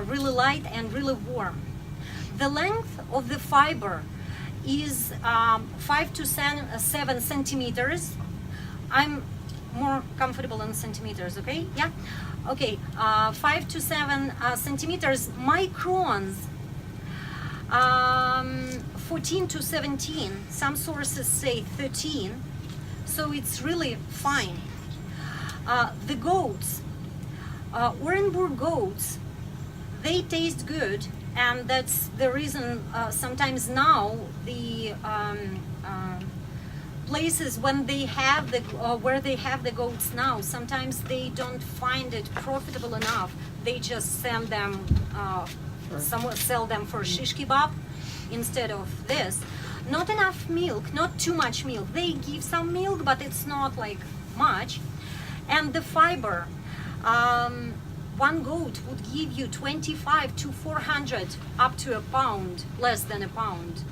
really light and really warm. The length of the fiber is 5 to 7 centimeters. I'm more comfortable in centimeters, okay? Yeah? Okay, 5 to 7 centimeters. Microns, 14 to 17. Some sources say 13. So it's really fine. The goats, Orenburg goats, they taste good, and that's the reason sometimes now the places when they have where they have the goats now, sometimes they don't find it profitable enough. They just send them, sell them for shish kebab instead of this. Not enough milk, not too much milk. They give some milk, but it's not like much. And the fiber, one goat would give you 25 to 400 up to a pound, less than a pound.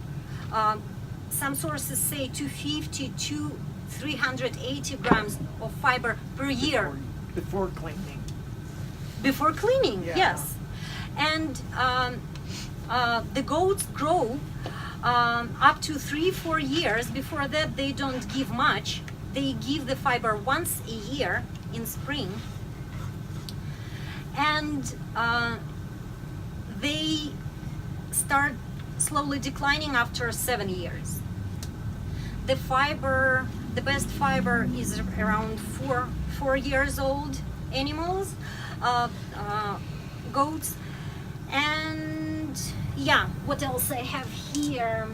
Some sources say 250 to 380 grams of fiber per year. Before cleaning. Before cleaning, Yeah. yes. And the goats grow up to 3-4 years. Before that, they don't give much. they give the fiber once a year in spring, and they start slowly declining after 7 years. The fiber, the best fiber is around 4 years old animals, goats. And yeah, what else I have here?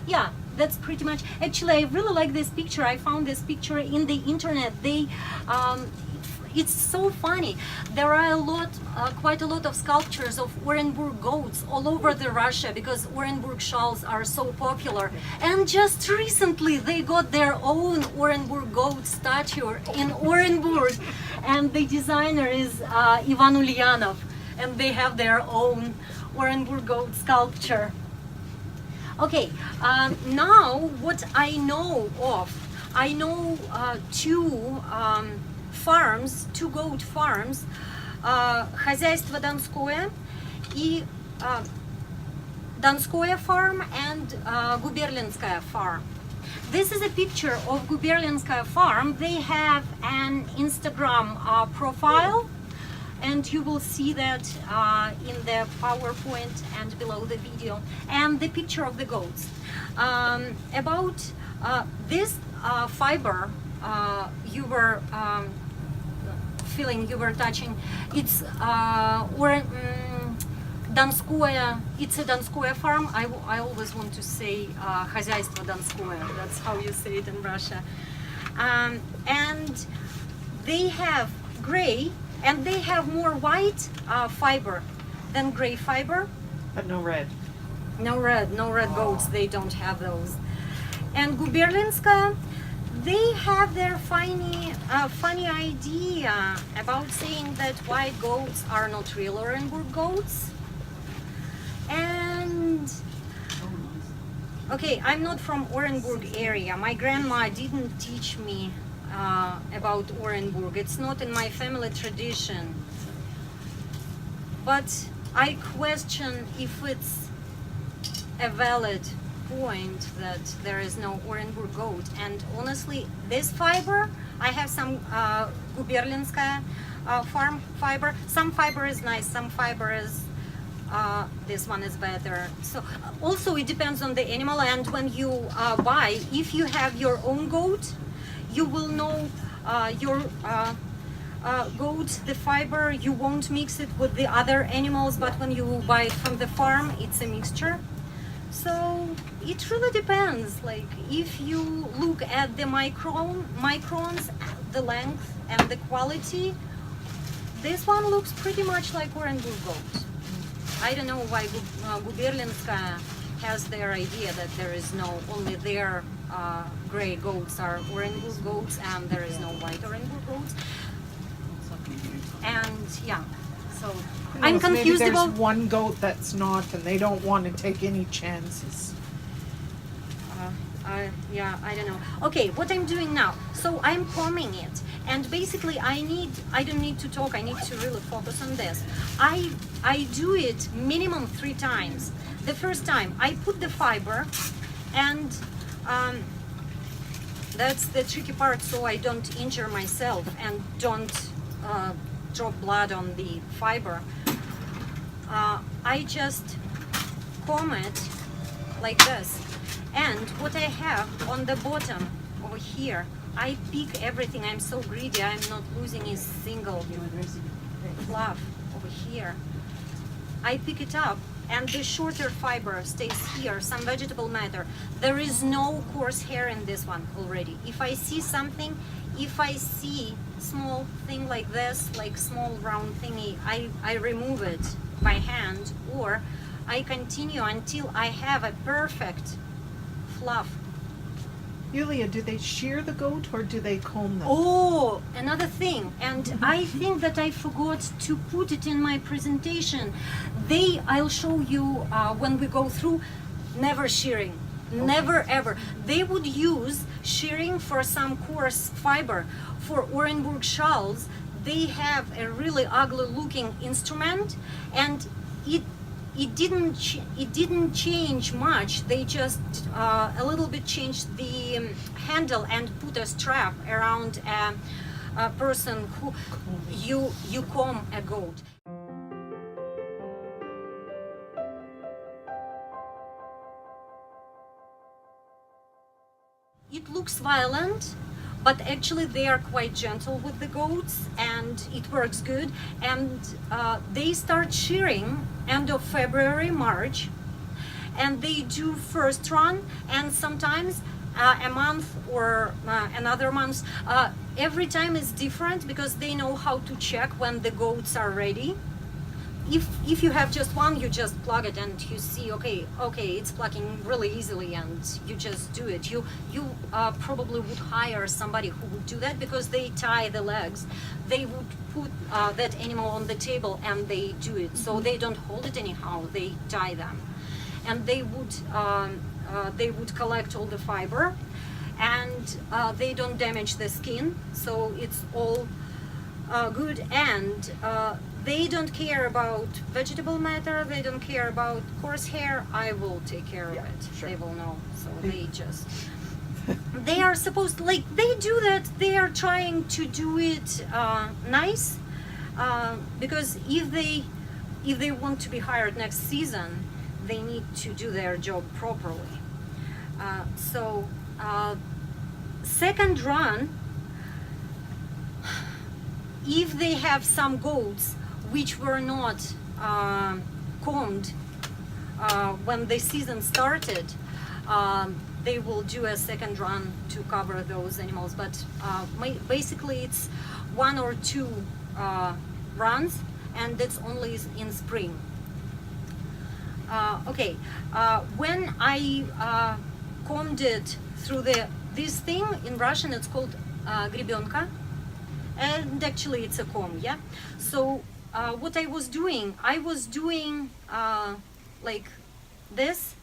Yeah, that's pretty much. Actually, I really like this picture. I found this picture in the internet. It's so funny. There are quite a lot of sculptures of Orenburg goats all over the Russia, because Orenburg shawls are so popular. And just recently they got their own Orenburg goat statue in Orenburg, and the designer is Ivan Ulyanov, and they have their own Orenburg goat sculpture. Okay, now what I know of, I know two goat farms, хозяйство Донское и Донское farm and Губерлинская farm. This is a picture of Губерлинская farm. They have an Instagram profile, and you will see that in the PowerPoint and below the video, and the picture of the goats. About this fiber you were feeling, you were touching, it's Донское, it's a Донское farm. I always want to say хозяйство Донское, that's how you say it in Russia. And they have gray, and they have more white fiber than gray fiber. But no red. No red goats, they don't have those. And Губерлинская, they have their funny idea about saying that white goats are not real Orenburg goats. And okay, I'm not from Orenburg area. My grandma didn't teach me about Orenburg. It's not in my family tradition. But I question if it's a valid point that there is no Orenburg goat. And honestly, this fiber, I have some Губерлинская farm fiber. Some fiber is nice, some fiber is this one is better. So also it depends on the animal, and when you buy, if you have your own goat, you will know your goat, the fiber, you won't mix it with the other animals, but when you buy it from the farm, it's a mixture. So it really depends. Like if you look at the microns, the length and the quality, this one looks pretty much like Orenburg goat. I don't know why Губерлинская has their idea that there is no, only their gray goats are Orenburg goats and there is no white Orenburg goats. And yeah, so I'm confused maybe there's about one goat that's not, and they don't want to take any chances. yeah, I don't know. Okay, what I'm doing now, so I'm combing it, and basically I don't need to talk, I need to really focus on this. I do it minimum 3 times. The first time I put the fiber, and that's the tricky part, so I don't injure myself and don't drop blood on the fiber. I just comb it like this. And what I have on the bottom over here, I pick everything. I'm so greedy, I'm not losing a single fluff over here. I pick it up, and the shorter fiber stays here, some vegetable matter. There is no coarse hair in this one already. If I see something, if I see small thing like this, like small round thingy, I remove it by hand, or I continue until I have a perfect fluff. Yulia, do they shear the goat or do they comb them? Oh, another thing, and I think that I forgot to put it in my presentation. I'll show you when we go through, never shearing. Never ever. They would use shearing for some coarse fiber. For Orenburg shawls, they have a really ugly looking instrument, and it didn't change much. They just a little bit changed the handle and put a strap around a person who you comb a goat. It looks violent, but actually they are quite gentle with the goats, and it works good. And they start shearing end of February, March, and they do first run, and sometimes a month or another month. Every time is different because they know how to check when the goats are ready. If you have just one, you just plug it and you see, okay, it's plugging really easily, and you just do it. You probably would hire somebody who would do that, because they tie the legs. They would put that animal on the table and they do it. So they don't hold it anyhow. They tie them, and they would collect all the fiber, and they don't damage the skin. So it's all good, and they don't care about vegetable matter. They don't care about coarse hair. I will take care of it. Sure. They will know. So they just they are supposed to, like, they do that. They are trying to do it nice, because if they want to be hired next season, they need to do their job properly. Second run, if they have some goats which were not combed when the season started, they will do a second run to cover those animals. But basically it's 1 or 2 runs, and that's only in spring. When I combed it through this thing, in Russian it's called гребенка, and actually it's a comb, yeah. So what I was doing like this,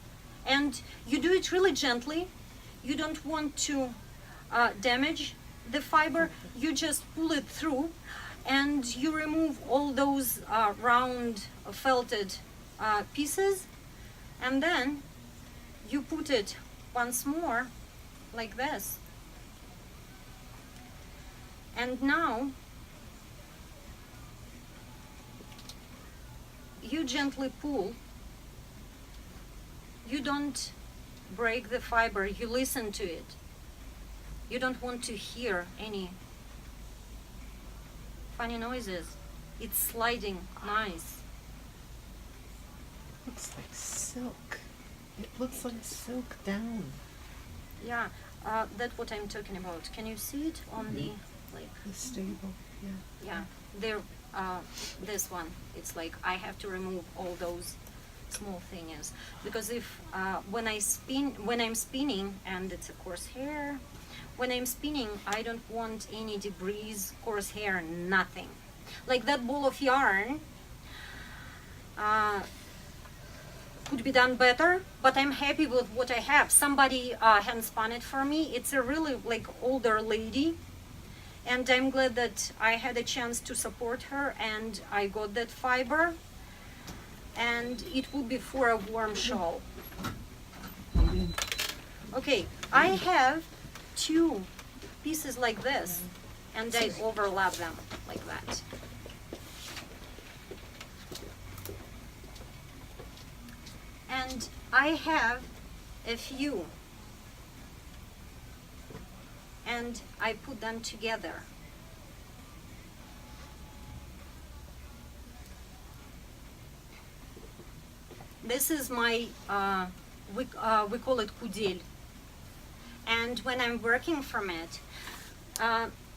and you do it really gently. You don't want to damage the fiber. You just pull it through, and you remove all those round felted pieces, and then you put it once more like this. And now you gently pull. You don't break the fiber, you listen to it. You don't want to hear any funny noises. It's sliding nice. Looks like silk. It looks like silk down. Yeah, that's what I'm talking about. Can you see it on the, like, The stable. Yeah. yeah, there, this one, it's like I have to remove all those small things, because if when I'm spinning, and it's a coarse hair, when I'm spinning, I don't want any debris, coarse hair, nothing. Like that ball of yarn could be done better, but I'm happy with what I have. Somebody hand spun it for me. It's a really like older lady, and I'm glad that I had a chance to support her, and I got that fiber, and it would be for a warm shawl. Okay, I have 2 pieces like this, and I overlap them like that. And I have a few, and I put them together. This is my, we call it kudelь. And when I'm working from it,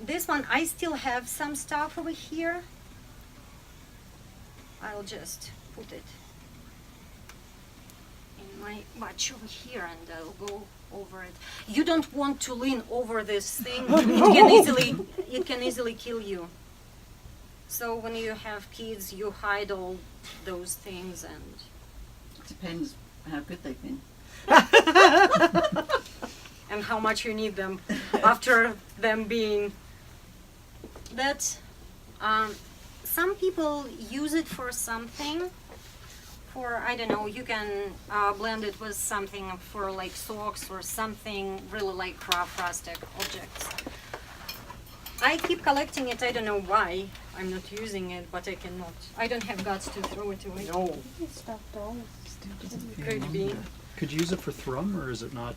this one, I still have some stuff over here. I'll just put it in my bunch over here, and I'll go over it. You don't want to lean over this thing. It can easily kill you. So when you have kids, you hide all those things, and Depends how good they've been. and how much you need them after them being that. Some people use it for something. for, I don't know, you can blend it with something for like socks or something really like rough rustic objects. I keep collecting it, I don't know why. I'm not using it, but I cannot. I don't have guts to throw it away. No. Could be. Could you use it for thrum, or is it not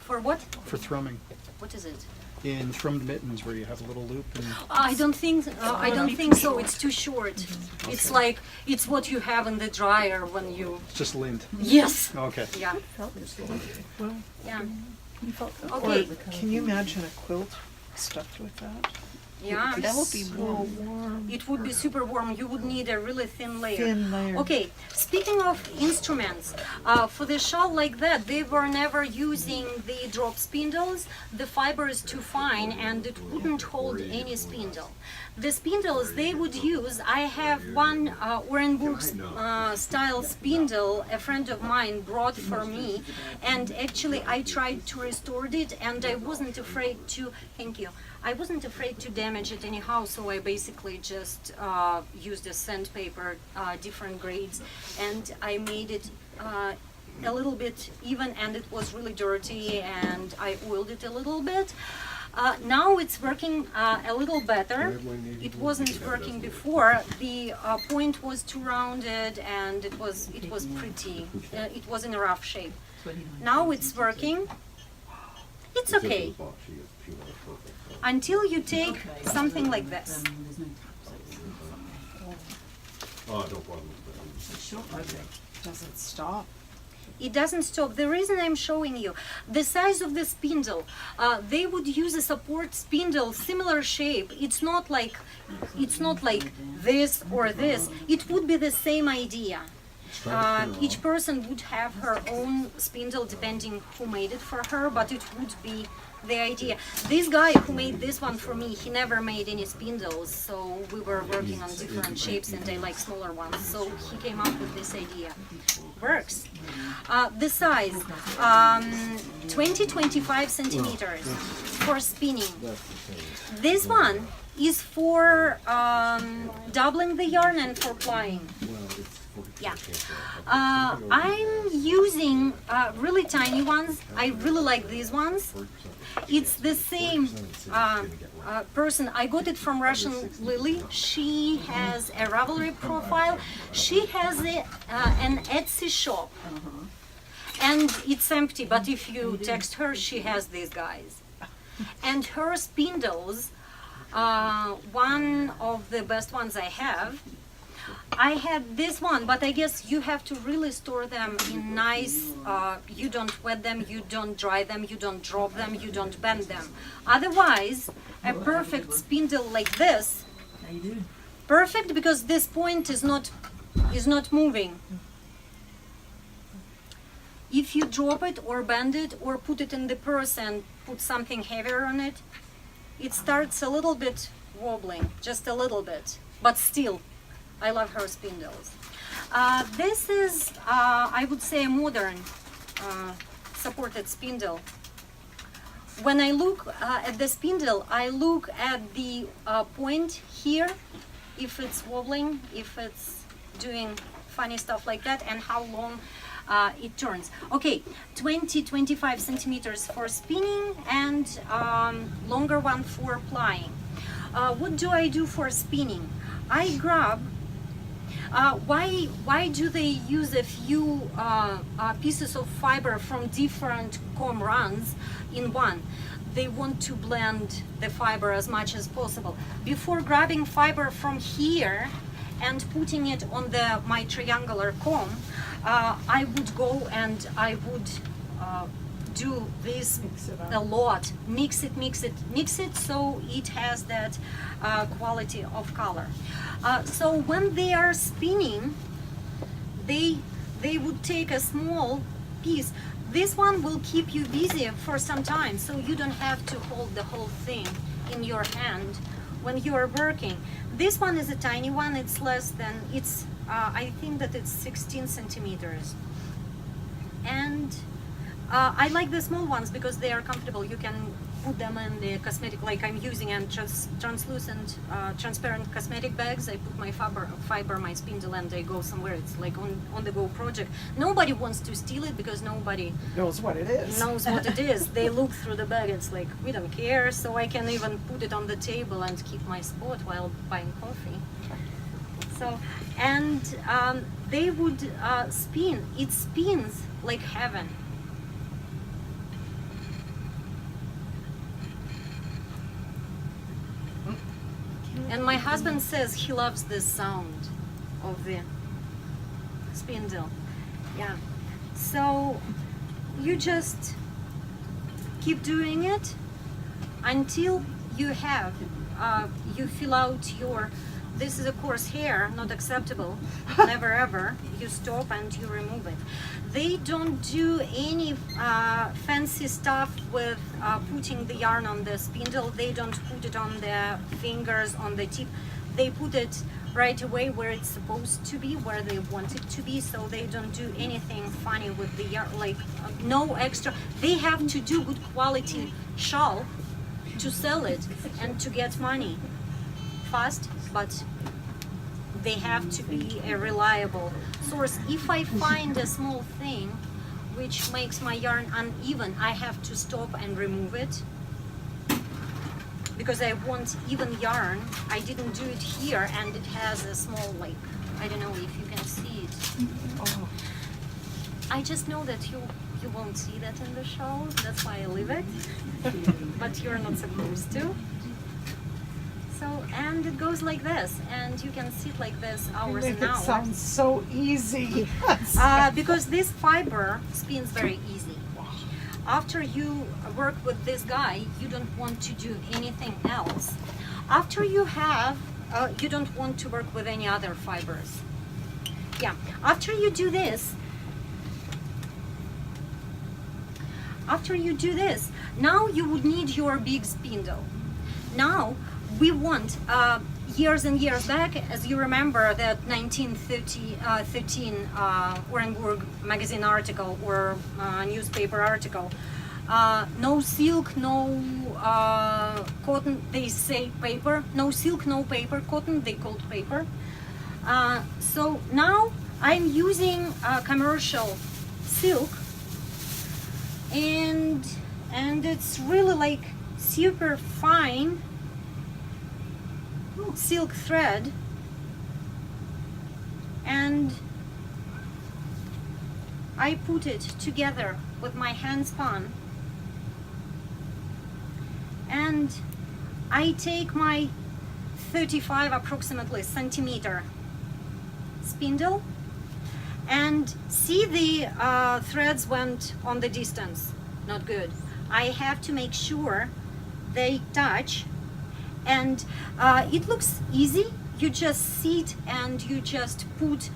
For what? for thrumming? What is it? In thrummed mittens, where you have a little loop and I don't think so. It's too short. It's like it's what you have in the dryer when you. it's just lint. Yes. Okay. Yeah. Well, Yeah. or Okay. can you imagine a quilt stuffed with that? Yeah. That would be real warm. It would be super warm. You would need a really thin layer. Thin layer. Okay, speaking of instruments, for the shawl like that, they were never using the drop spindles. The fiber is too fine and it wouldn't hold any spindle. The spindles they would use, I have one Orenburg style spindle a friend of mine brought for me, and actually I tried to restore it and I wasn't afraid to, thank you, I wasn't afraid to damage it anyhow, so I basically just used a sandpaper, different grades, and I made it a little bit even, and it was really dirty, and I oiled it a little bit. Now it's working a little better. It wasn't working before. The point was too rounded, and it was pretty. It was in a rough shape. Now it's working. It's okay. Until you take something like this. Doesn't stop. It doesn't stop. The reason I'm showing you, the size of the spindle, they would use a support spindle, similar shape. It's not like this or this. It would be the same idea. Each person would have her own spindle depending who made it for her, but it would be the idea. This guy who made this one for me, he never made any spindles, so we were working on different shapes and I like smaller ones, so he came up with this idea. Works. The size, 20-25 centimeters for spinning. This one is for doubling the yarn and for plying. Yeah. I'm using really tiny ones. I really like these ones. It's the same person. I got it from Russian Lily. She has a Ravelry profile. She has an Etsy shop. And it's empty, but if you text her, she has these guys. And her spindles, one of the best ones I have. I had this one, but I guess you have to really store them in nice, you don't wet them, you don't dry them, you don't drop them, you don't bend them. Otherwise, a perfect spindle like this, perfect because this point is not moving. If you drop it or bend it or put it in the purse and put something heavier on it, it starts a little bit wobbling, just a little bit, but still. I love her spindles. This is, I would say, a modern supported spindle. When I look at the spindle, I look at the point here, if it's wobbling, if it's doing funny stuff like that, and how long it turns. Okay, 20-25 centimeters for spinning and longer one for plying. What do I do for spinning? I grab. Why do they use a few pieces of fiber from different comb runs in one? They want to blend the fiber as much as possible. Before grabbing fiber from here and putting it on my triangular comb, I would go and I would do this a lot. Mix it so it has that quality of color. So when they are spinning, they would take a small piece. This one will keep you busy for some time, so you don't have to hold the whole thing in your hand when you are working. This one is a tiny one. It's less than, I think that it's 16 centimeters. And I like the small ones because they are comfortable. You can put them in the cosmetic, like I'm using translucent, transparent cosmetic bags. I put my fiber, my spindle, and I go somewhere. It's like on the go project. Nobody wants to steal it because nobody Knows what it is. knows what it is. They look through the bag. It's like we don't care. So I can even put it on the table and keep my spot while buying coffee. So, and they would spin. It spins like heaven. And my husband says he loves the sound of the spindle. Yeah. So you just keep doing it until you have, you fill out your, this is of course hair, not acceptable, never ever. You stop and you remove it. They don't do any fancy stuff with putting the yarn on the spindle. They don't put it on the fingers, on the tip. They put it right away where it's supposed to be, where they want it to be. So they don't do anything funny with the yarn, like no extra. They have to do good quality shawl to sell it and to get money fast, but they have to be a reliable source. If I find a small thing which makes my yarn uneven, I have to stop and remove it because I want even yarn. I didn't do it here, and it has a small, like, I don't know if you can see it. Oh, I just know that you won't see that in the show. That's why I leave it. But you're not supposed to. So, and it goes like this, and you can sit like this you hours make and it hours. sound so easy. Because this fiber spins very easy. After you work with this guy, you don't want to do anything else. After you have, you don't want to work with any other fibers. Yeah, after you do this, now you would need your big spindle. Now, we want, years and years back, as you remember that 1913 Orenburg magazine article or newspaper article, no silk, no cotton, they say paper, no silk, no paper, cotton, they called paper. So now I'm using commercial silk, and it's really like super fine silk thread, and I put it together with my hand spun, and I take my 35 approximately centimeter spindle and see the threads went on the distance, not good. I have to make sure they touch. And it looks easy. You just sit and you just put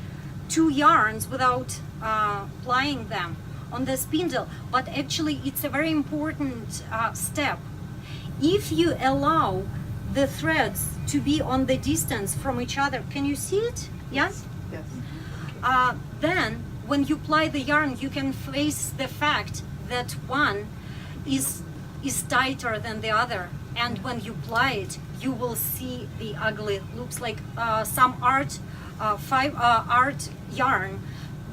two yarns without plying them on the spindle. But actually, it's a very important step. If you allow the threads to be on the distance from each other, can you see it? Yes? Yes. Then, when you ply the yarn, you can face the fact that one is tighter than the other. And when you ply it, you will see the ugly looks like some art yarn.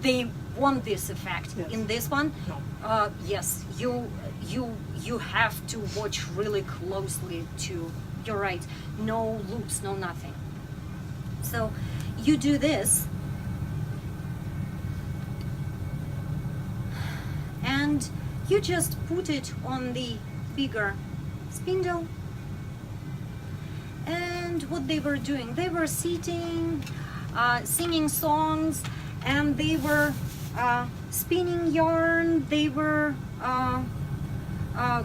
They want this effect. Yes. In this one, No. yes, you have to watch really closely to. You're right. No loops, no nothing. So you do this, and you just put it on the bigger spindle. And what they were doing, they were sitting, singing songs, and they were spinning yarn. They were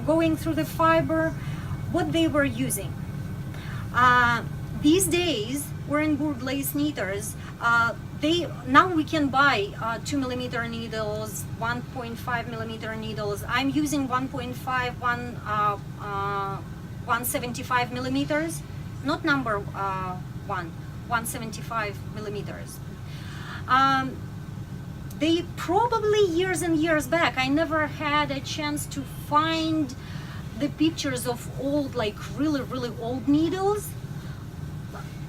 going through the fiber. What they were using. These days, Orenburg lace knitters, now we can buy 2mm needles, 1.5mm needles. I'm using 1.5, 175 millimeters, not number 175 millimeters. They probably years and years back, I never had a chance to find the pictures of old, like really, really old needles.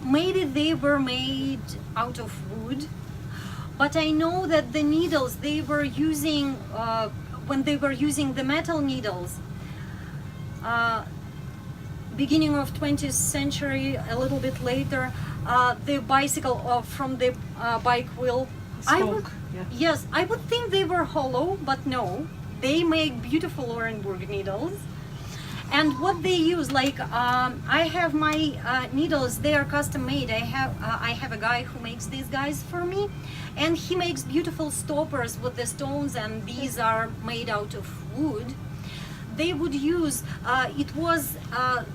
Maybe they were made out of wood, but I know that the needles they were using, when they were using the metal needles, beginning of 20th century, a little bit later, the bicycle from the bike wheel. I would, yes, I would think they were hollow, but no, they make beautiful Orenburg needles. And what they use, like I have my needles, they are custom made. I have a guy who makes these guys for me, and he makes beautiful stoppers with the stones, and these are made out of wood. They would use, it was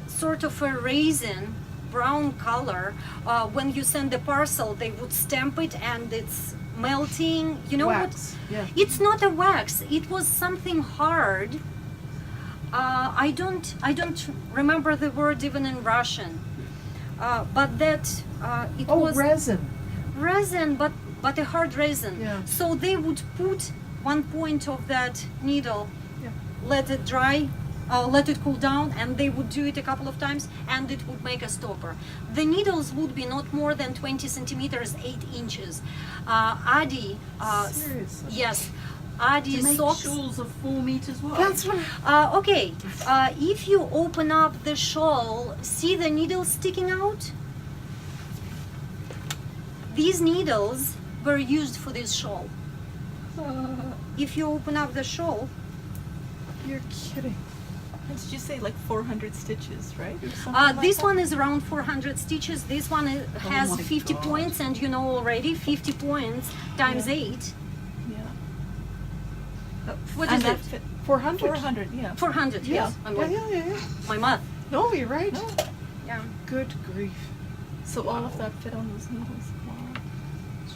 sort of a resin, brown color. When you send the parcel, they would stamp it and it's melting. You know Wax, what? yeah. It's not a wax, it was something hard. I don't remember the word even in Russian. But that, it was resin. but a hard resin. Yeah. So they would put one point of that needle, Yeah. let it dry, let it cool down, and they would do it a couple of times, and it would make a stopper. The needles would be not more than 20 centimeters, 8 inches. Adi, Seriously? yes, Adi To make socks. shawls of 4 meters wide. That's what. Okay, if you open up the shawl, see the needles sticking out? These needles were used for this shawl. If you open up the shawl, You're kidding. What did you say? Like 400 stitches, right? Or something like this that? one is around 400 stitches. This one has my 50 God. points, and you know already 50 points times 8. Yeah. What And is that it? fit 400. 400, yeah. 400, yes. I'm Yeah, like, yeah. my math. No, you're right. No. Yeah. Good grief. So all of that fit on those needles. Wow.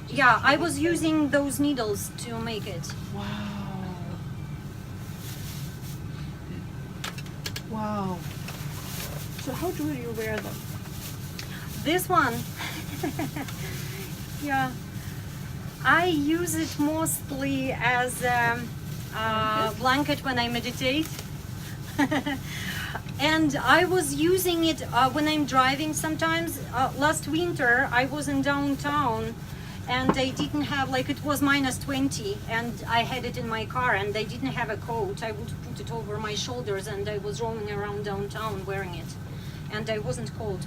Yeah, I was using those needles to make it. Wow. Wow. So how do you wear them? This one, yeah, I use it mostly as a blanket when I meditate. And I was using it when I'm driving sometimes. Last winter I was in downtown and I didn't have, like, it was minus 20 and I had it in my car and I didn't have a coat. I would put it over my shoulders and I was roaming around downtown wearing it. And I wasn't cold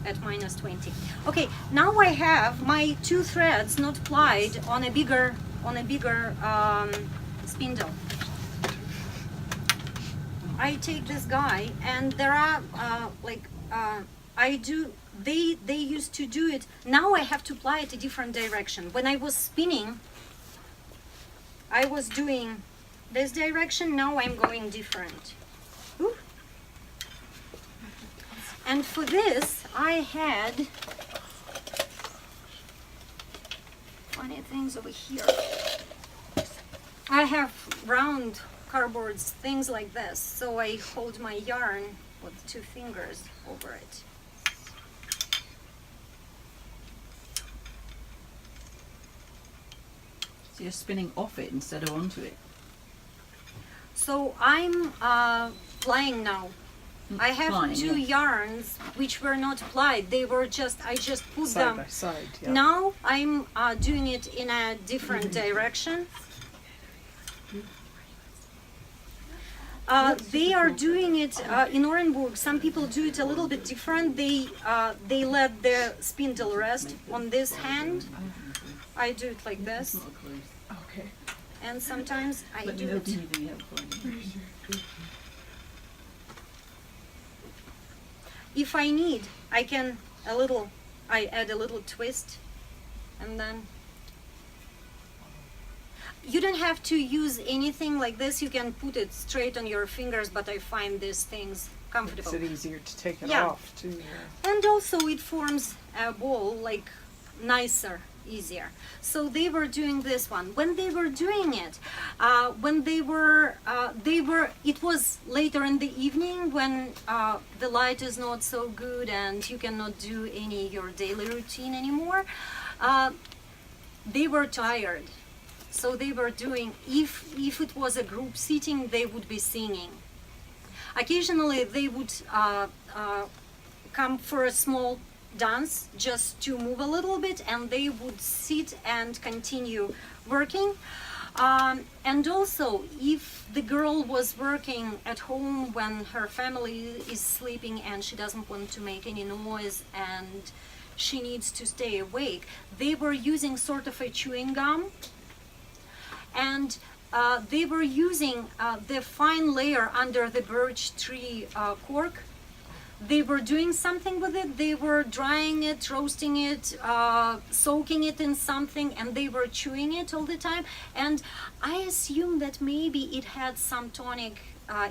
at minus 20. Okay, now I have my 2 threads not plied on a bigger spindle. I take this guy, and there are they used to do it. Now I have to apply it a different direction. When I was spinning, I was doing this direction. Now I'm going different. Ooh. And for this, I had funny things over here. I have round cardboards, things like this. So I hold my yarn with 2 fingers over it. So you're spinning off it instead of onto it. So I'm plying now. I have Plying, 2 yes. yarns which were not plied. They were just, I just put Side them. by side. Yeah. Now I'm doing it in a different direction. They are doing it in Orenburg. Some people do it a little bit different. They let the spindle rest on this hand. I do it like this, Okay. and sometimes I But do you it. don't need any help for it. If I need, I can I add a little twist, and then you don't have to use anything like this. You can put it straight on your fingers, but I find these things comfortable. Makes it easier to take it Yeah. off too. Yeah. And also it forms a ball, like nicer, easier. So they were doing this one. When they were doing it, it was later in the evening when the light is not so good and you cannot do any your daily routine anymore. They were tired. So they were doing, if it was a group sitting, they would be singing. Occasionally they would come for a small dance just to move a little bit, and they would sit and continue working. And also, if the girl was working at home when her family is sleeping and she doesn't want to make any noise and she needs to stay awake, they were using sort of a chewing gum, and they were using the fine layer under the birch tree cork. They were doing something with it. They were drying it, roasting it, soaking it in something, and they were chewing it all the time. And I assume that maybe it had some tonic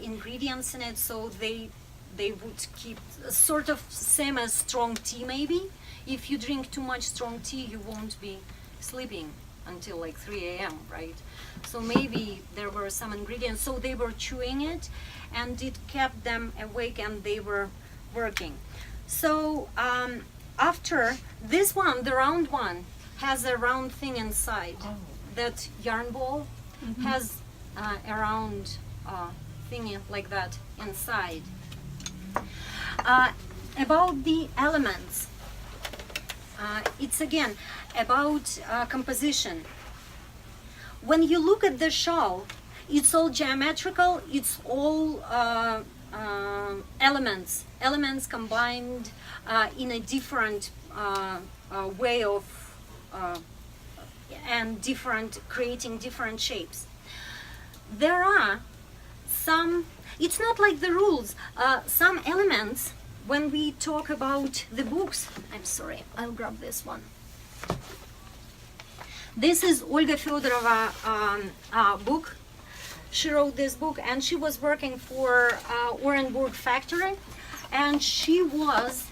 ingredients in it, so they would keep sort of same as strong tea maybe. If you drink too much strong tea, you won't be sleeping until like 3 a.m., right? So maybe there were some ingredients. So they were chewing it, and it kept them awake, and they were working. So after this one, the round one, has a round thing inside. That yarn ball has a round thingy like that inside. About the elements, it's again about composition. When you look at the shawl, it's all geometrical, it's all elements combined in a different way of and creating different shapes. There are some, it's not like the rules, some elements when we talk about the books. I'm sorry, I'll grab this one. This is Olga Fedorova book. She wrote this book, and she was working for Orenburg factory, and she was,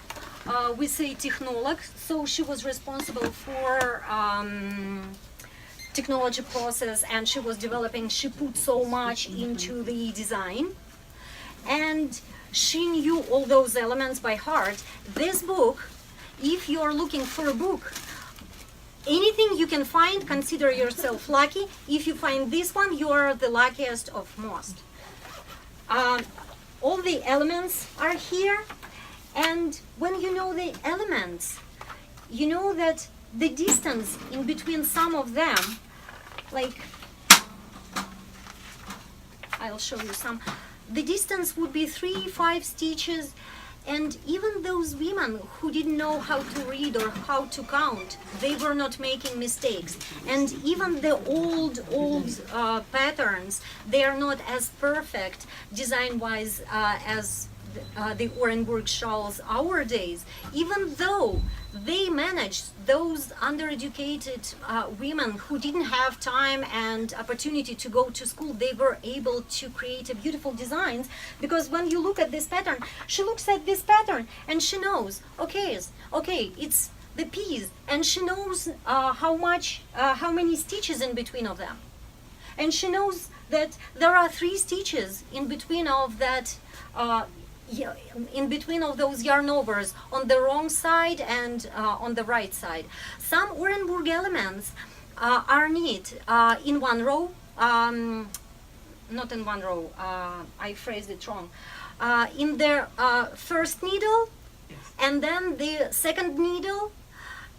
we say, technolog, so she was responsible for technology process, and she was developing, she put so much into the design, and she knew all those elements by heart. This book, if you're looking for a book, anything you can find, consider yourself lucky. If you find this one, you are the luckiest of most. All the elements are here, and when you know the elements, you know that the distance in between some of them, like, I'll show you some, the distance would be 3-5 stitches. And even those women who didn't know how to read or how to count, they were not making mistakes. And even the old patterns, they are not as perfect design-wise as the Orenburg shawls our days, even though they managed, those undereducated women who didn't have time and opportunity to go to school, they were able to create a beautiful designs. Because when you look at this pattern, she looks at this pattern and she knows, okay, it's the piece, and she knows how many stitches in between of them, and she knows that there are 3 stitches in between of that. In between of those yarn overs on the wrong side and on the right side. Some Orenburg elements are knit in one row, not in one row, I phrased it wrong, in their first needle, and then the second needle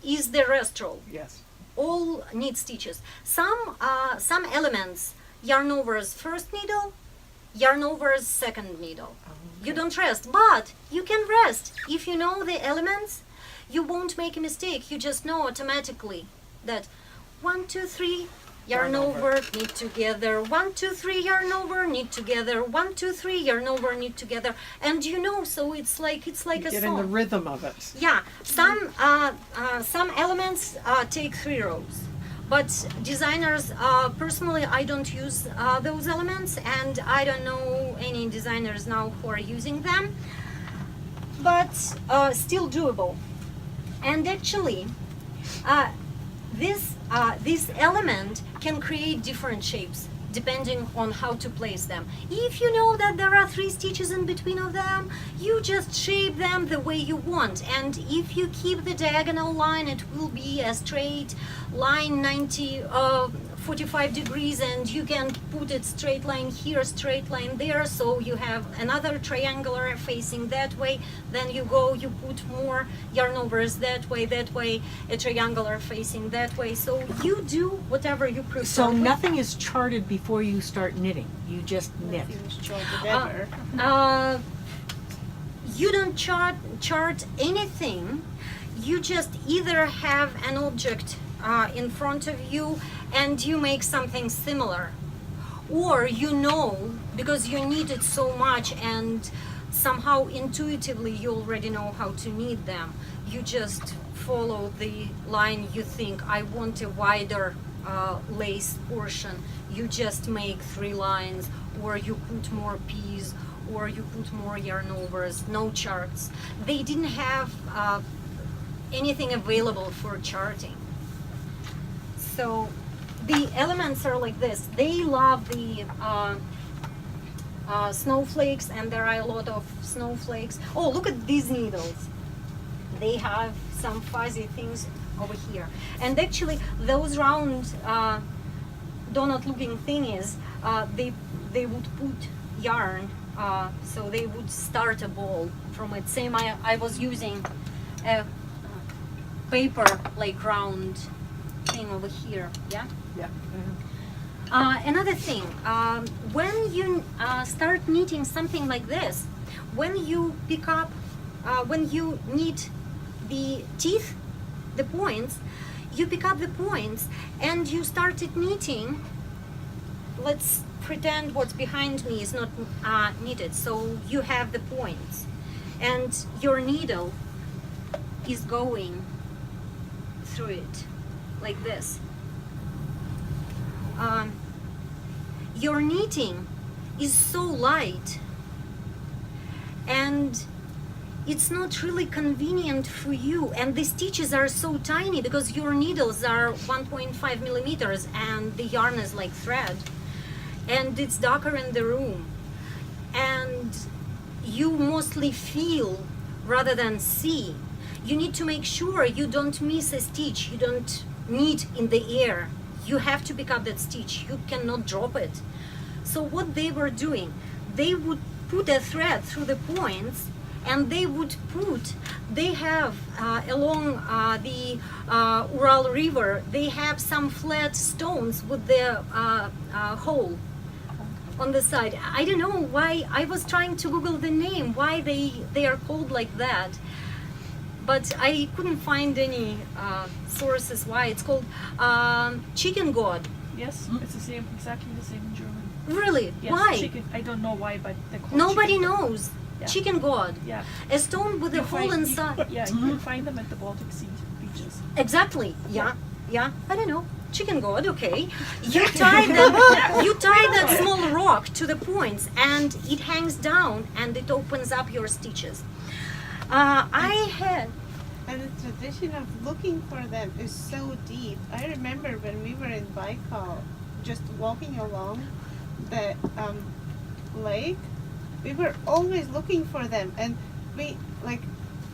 is the rest row. Yes. All knit stitches. Some elements, yarn overs first needle, yarn overs second needle. You don't rest, but you can rest. If you know the elements, you won't make a mistake. You just know automatically that 1, 2, 3, yarn over, knit together, 1, 2, 3, yarn over, knit together, 1, 2, 3, yarn over, knit together, and you know. So it's like a song. Get in the rhythm of it. Yeah, some elements take 3 rows. But designers, personally, I don't use those elements, and I don't know any designers now who are using them, but still doable. And actually, this element can create different shapes depending on how to place them. If you know that there are 3 stitches in between of them, you just shape them the way you want. And if you keep the diagonal line, it will be a straight line, 45 degrees, and you can put it straight line here, straight line there, so you have another triangular facing that way. Then you put more yarn overs that way, a triangular facing that way. So you do whatever you prefer. So nothing is charted before you start knitting. You just knit. You don't chart anything. You just either have an object in front of you and you make something similar, or you know, because you knit it so much and somehow intuitively you already know how to knit them. You just follow the line. You think, I want a wider lace portion. You just make 3 lines, or you put more peas, or you put more yarn overs. No charts. They didn't have anything available for charting. So the elements are like this. They love the snowflakes, and there are a lot of snowflakes. Oh, look at these needles. They have some fuzzy things over here. And actually, those round donut-looking thingies, they would put yarn, so they would start a ball from it. Same, I was using a paper like round thing over here. Yeah. Yeah. Another thing, when you start knitting something like this, when you pick up, when you knit the teeth, the points, you pick up the points and you started knitting. Let's pretend what's behind me is not knitted, so you have the points and your needle is going through it like this. Your knitting is so light and it's not really convenient for you, and the stitches are so tiny because your needles are 1.5 millimeters and the yarn is like thread, and it's darker in the room, and you mostly feel rather than see. You need to make sure you don't miss a stitch, you don't knit in the air. You have to pick up that stitch, you cannot drop it. So what they were doing, they would put a thread through the points, and they have along the Ural River, they have some flat stones with the hole on the side. I don't know why, I was trying to Google the name, why they are called like that, but I couldn't find any sources why it's called chicken god. Yes, it's the same, exactly the same in German. Really? Yes, Why? chicken. I don't know why, but they're called Nobody chicken. knows. Yeah. Chicken god. Yeah. A stone with a hole inside. Yeah, you can find them at the Baltic Sea beaches. Exactly. Yeah. Yeah. I don't know. Chicken god. Okay. You tie that. You tie that small rock to the points, and it hangs down, and it opens up your stitches. I had. And the tradition of looking for them is so deep. I remember when we were in Baikal, just walking along the lake, we were always looking for them, and we like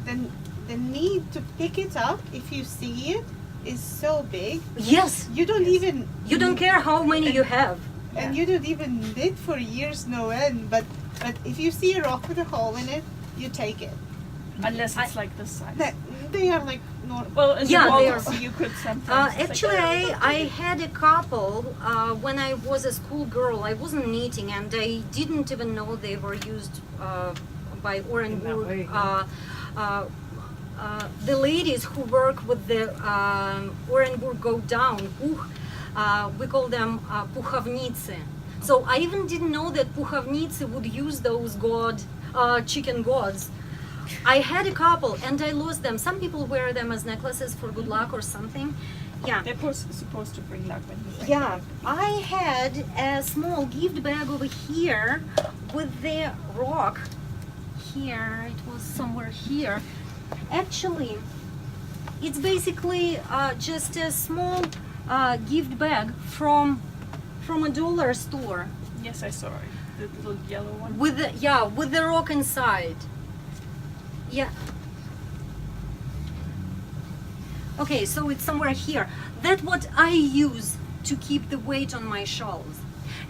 the need to pick it up if you see it is so big. Yes. You don't even You don't care how many you have. and you don't even knit for years no end. But if you see a rock with a hole in it, you take it. Unless it's like this size. They are like normal. Well, as Yeah, a they Baltic are. Sea, you could sometimes. it's Actually, like, I had a couple when I was a schoolgirl. I wasn't knitting, and I didn't even know they were used by Orenburg. way, The ladies who work with the Orenburg go down, we call them puchavniцы. So I even didn't know that puchavniцы would use those chicken gods. I had a couple and I lost them. Some people wear them as necklaces for good luck or something. Yeah. they're supposed to bring luck when you find Yeah, them. I had a small gift bag over here with the rock here. It was somewhere here. Actually, it's basically just a small gift bag from a dollar store Yes, I saw it. The little yellow one. with the rock inside. Yeah. Okay, so it's somewhere here. That's what I use to keep the weight on my shawls.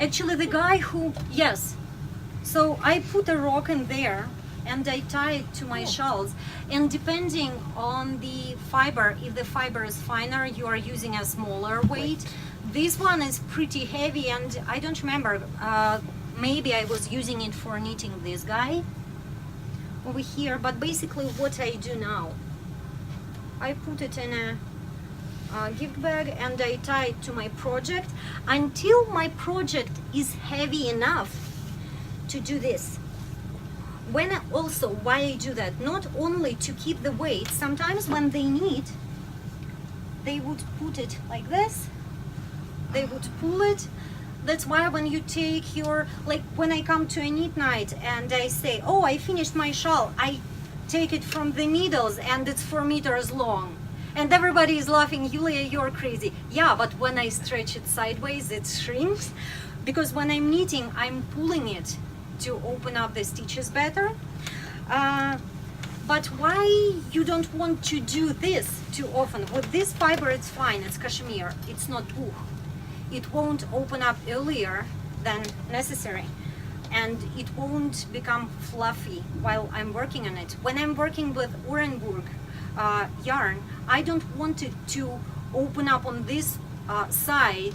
Actually, the guy who, yes, so I put a rock in there and I tie it to my shawls, and depending on the fiber, if the fiber is finer, you are using a smaller weight. This one is pretty heavy, and I don't remember, maybe I was using it for knitting this guy over here, but basically what I do now, I put it in a gift bag and I tie it to my project until my project is heavy enough to do this. Why I do that, not only to keep the weight, sometimes when they knit, they would put it like this, they would pull it. That's why when you take your, like when I come to a knit night and I say, oh, I finished my shawl, I take it from the needles and it's 4 meters long. And everybody is laughing, Yulia, you're crazy. Yeah, but when I stretch it sideways, it shrinks. Because when I'm knitting, I'm pulling it to open up the stitches better. But why you don't want to do this too often? With this fiber, it's fine, it's cashmere, it's not wool. It won't open up earlier than necessary. And it won't become fluffy while I'm working on it. When I'm working with Orenburg yarn, I don't want it to open up on this side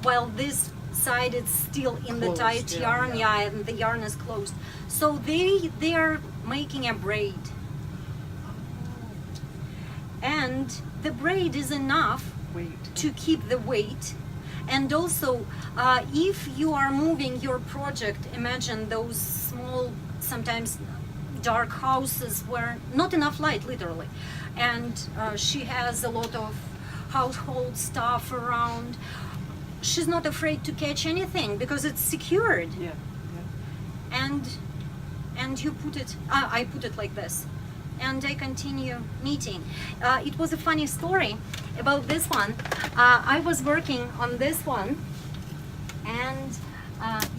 while this side is still in the tight yarn, and the yarn is closed. So they are making a braid, and the braid is enough to keep the weight. And also, if you are moving your project, imagine those small, sometimes dark houses where not enough light, literally, and she has a lot of household stuff around. She's not afraid to catch anything because it's secured. Yeah. And you put it, I put it like this, and I continue knitting. It was a funny story about this one. I was working on this one, and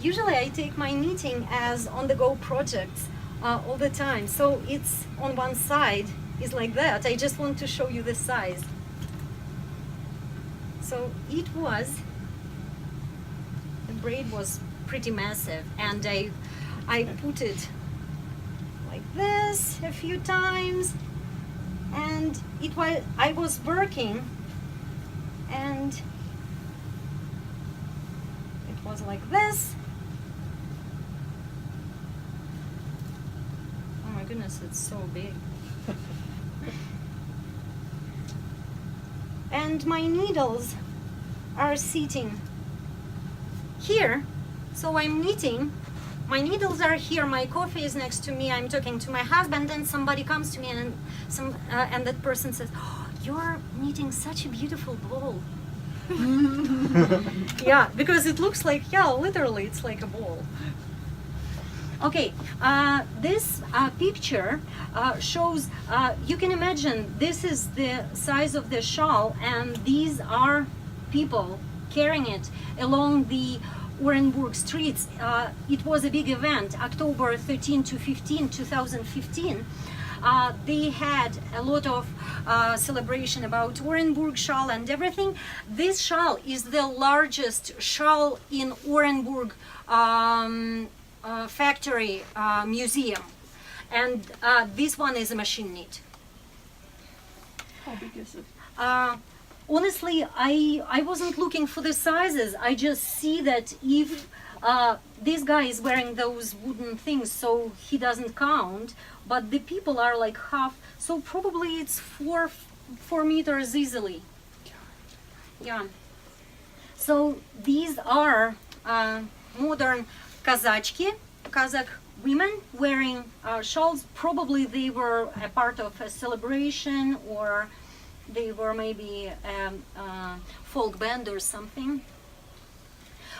usually I take my knitting as on-the-go projects all the time. So it's on one side is like that. I just want to show you the size. So it was, the braid was pretty massive, and I put it like this a few times, and I was working, and it was like this. Oh my goodness, it's so big. And my needles are sitting here, so I'm knitting. My needles are here, my coffee is next to me, I'm talking to my husband, and somebody comes to me and that person says, oh, you're knitting such a beautiful ball. Yeah, because it looks like, literally it's like a ball. Okay, this picture shows, you can imagine this is the size of the shawl, and these are people carrying it along the Orenburg streets. It was a big event, October 13 to 15, 2015. They had a lot of celebration about Orenburg shawl and everything. This shawl is the largest shawl in Orenburg factory museum, and this one is a machine knit. How big is it? Honestly, I wasn't looking for the sizes. I just see that if this guy is wearing those wooden things, so he doesn't count, but the people are like half, so probably it's 4 meters easily. Yeah. So these are modern Kazakh women wearing shawls. Probably they were a part of a celebration, or they were maybe a folk band or something.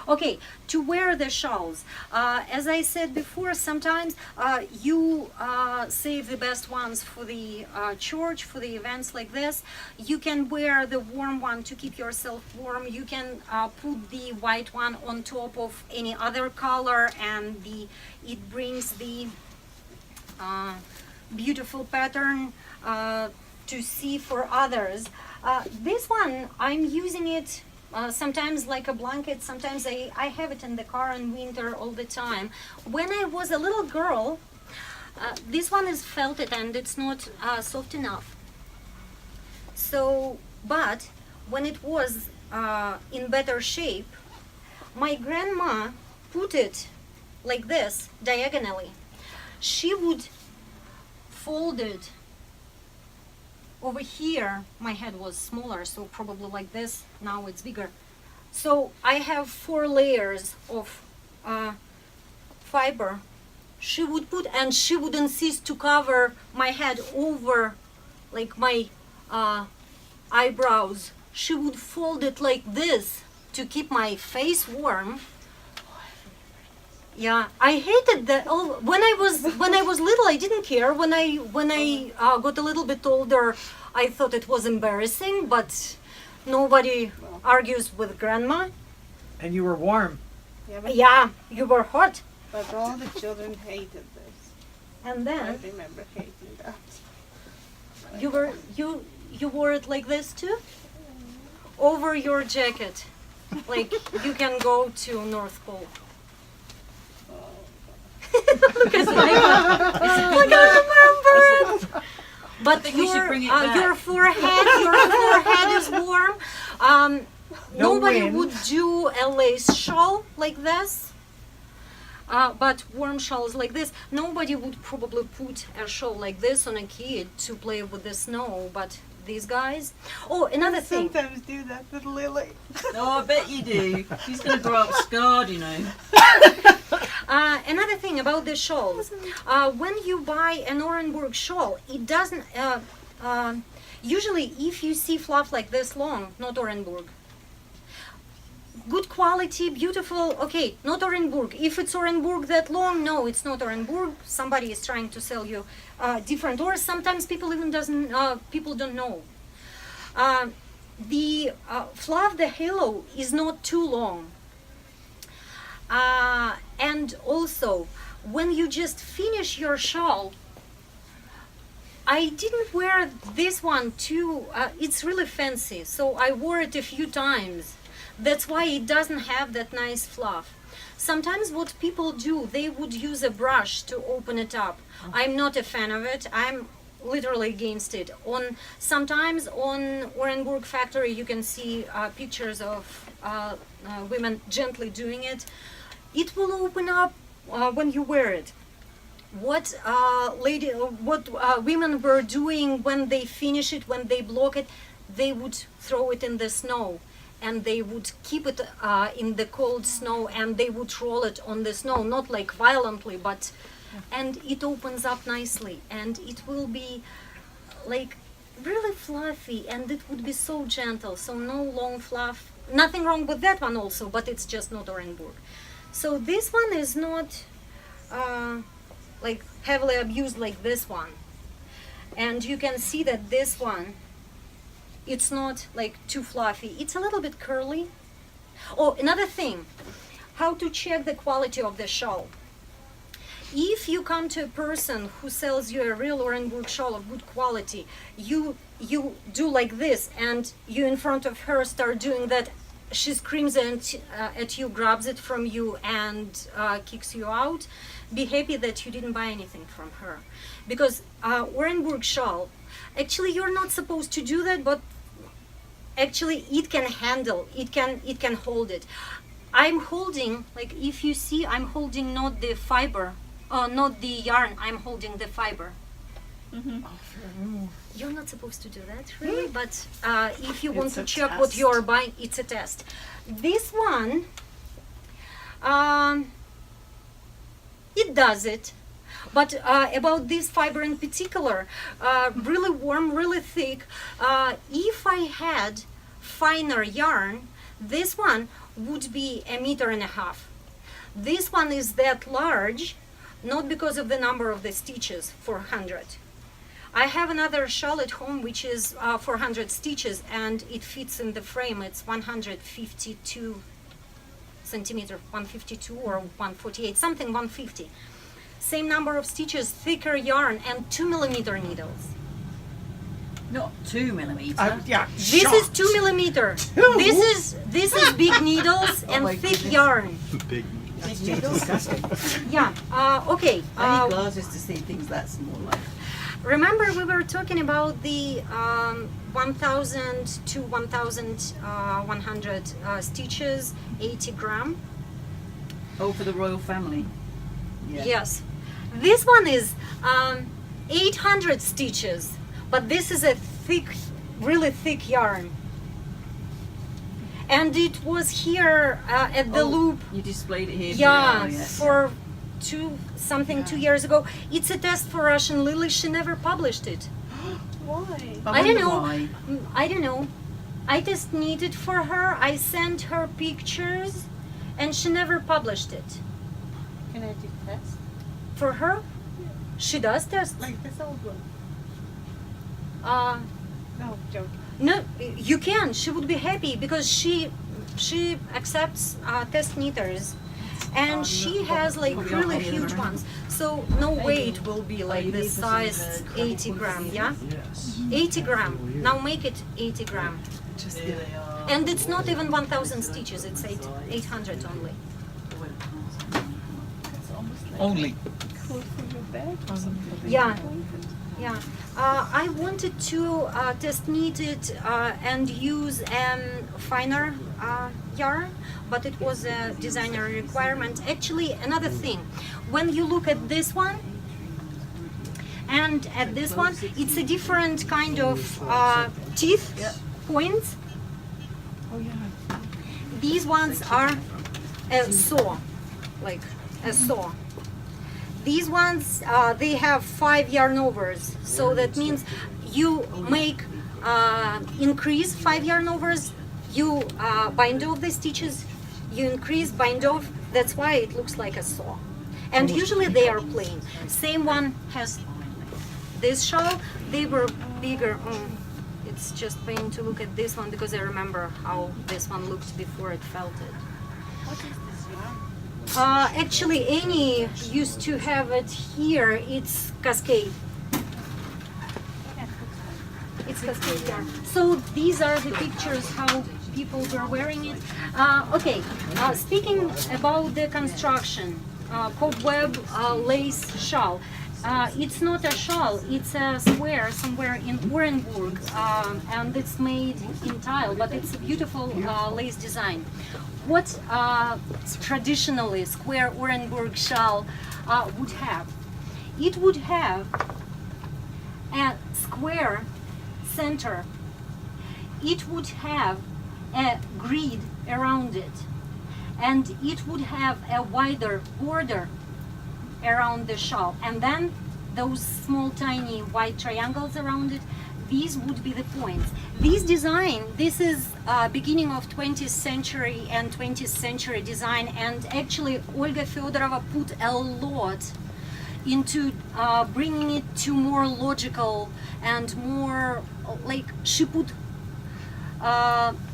Okay, to wear the shawls. As I said before, sometimes you save the best ones for the church, for the events like this. You can wear the warm one to keep yourself warm. You can put the white one on top of any other color, and it brings the beautiful pattern to see for others. This one, I'm using it sometimes like a blanket, sometimes I have it in the car in winter all the time. When I was a little girl, this one is felted and it's not soft enough. So, but when it was in better shape, my grandma put it like this, diagonally. She would fold it over here. My head was smaller, so probably like this. Now it's bigger. So I have 4 layers of fiber. She would put, and she would insist to cover my head over like my eyebrows. She would fold it like this to keep my face warm. Yeah, I hated that. Oh, when I was little, I didn't care. When I got a little bit older, I thought it was embarrassing. But nobody argues with grandma. And you were warm. Yeah, you were hot. But all the children hated this. And I then remember hating that. you wore it like this too, over your jacket, like you can go to North Pole. Look at I remember it. But think we should bring it back. your forehead is warm. No Nobody wind. would do a lace shawl like this. But warm shawls like this, nobody would probably put a shawl like this on a kid to play with the snow, but these guys. Oh, another thing. Sometimes do that with Lily. Oh, I bet you do. She's going to grow up scarred, you know. Another thing about the shawls. When you buy an Orenburg shawl, it doesn't. Usually, if you see fluff like this long, not Orenburg. Good quality, beautiful, okay, not Orenburg. If it's Orenburg that long, no, it's not Orenburg. Somebody is trying to sell you different, or sometimes people even people don't know. The fluff, the halo is not too long. And also, when you just finish your shawl, I didn't wear this one too, it's really fancy, so I wore it a few times. That's why it doesn't have that nice fluff. Sometimes what people do, they would use a brush to open it up. I'm not a fan of it. I'm literally against it. Sometimes on Orenburg factory you can see pictures of women gently doing it. It will open up when you wear it. What women were doing when they finish it, when they block it, they would throw it in the snow. And they would keep it in the cold snow, and they would roll it on the snow, not like violently, but, and it opens up nicely, and it will be like really fluffy, and it would be so gentle, so no long fluff. Nothing wrong with that one also, but it's just not Orenburg. So this one is not like heavily abused like this one. And you can see that this one, it's not like too fluffy. It's a little bit curly. Oh, another thing, how to check the quality of the shawl. If you come to a person who sells you a real Orenburg shawl of good quality, you do like this, and you in front of her start doing that. She screams at you, grabs it from you, and kicks you out. Be happy that you didn't buy anything from her, because Orenburg shawl, actually you're not supposed to do that, but actually it can handle, it can hold it. I'm holding, like if you see, I'm holding not the fiber, not the yarn, I'm holding the fiber. You're not supposed to do that, really, but if you want It's to a check what test. you're buying, it's a test. This one, it does it. But about this fiber in particular, really warm, really thick. If I had finer yarn, this one would be 1.5 meters. This one is that large, not because of the number of the stitches, 400. I have another shawl at home which is 400 stitches, and it fits in the frame. It's 152 centimeter, 152 or 148, something 150. Same number of stitches, thicker yarn, and 2 millimeter needles. Not 2 millimeter. Yeah. This is 2 millimeter. This is big needles and my thick goodness. yarn. Big. That's just disgusting. Yeah. Okay. I need glasses to see things that small. Like. Remember we were talking about the 1,000 to 1,100 stitches, 80 gram. Oh, for the royal family. Yeah. Yes. This one is 800 stitches, but this is a thick, really thick yarn. And it was here at the Oh, loop. You displayed it here. Yeah, yes. for 2 years ago. It's a test for Russian Lily. She never published it. Why? I don't wonder know. why. I don't know. I just needed for her. I sent her pictures, and she never published it. Can I do test? For her, she does test. Like this old one? Uh, No, joking. no, you can. She would be happy because she accepts test kneaders, and she has like really huge ones. So no way it will be like this size 80 gram. Yeah, Yes. 80 gram. Now make it 80 gram. There they are. And it's not even 1,000 stitches, it's 800 only. Only. Close to your bed or something. Yeah, yeah. I wanted to test knit it and use finer yarn, but it was a designer requirement. Actually, another thing, when you look at this one and at this one, it's a different kind of teeth, points. Oh yeah. These ones are a saw, like a saw. These ones, they have 5 yarn overs, so that means you make increase 5 yarn overs, you bind off the stitches, you increase, bind off. That's why it looks like a saw. And usually they are plain. Same one has this shawl. They were bigger. It's just pain to look at this one because I remember how this one looked before it felted. What is this yarn? Actually, Annie used to have it here. It's Cascade. It's Cascade yarn. So these are the pictures how people were wearing it. Okay, speaking about the construction, cobweb lace shawl. It's not a shawl, it's a square somewhere in Orenburg, and it's made in tile, but it's a beautiful lace design. What traditionally square Orenburg shawl would have? It would have a square center. It would have a grid around it, and it would have a wider border around the shawl, and then those small tiny white triangles around it, these would be the points. This design, this is beginning of 20th century and 20th century design, and actually Olga Fyodorova put a lot into bringing it to more logical and more like she put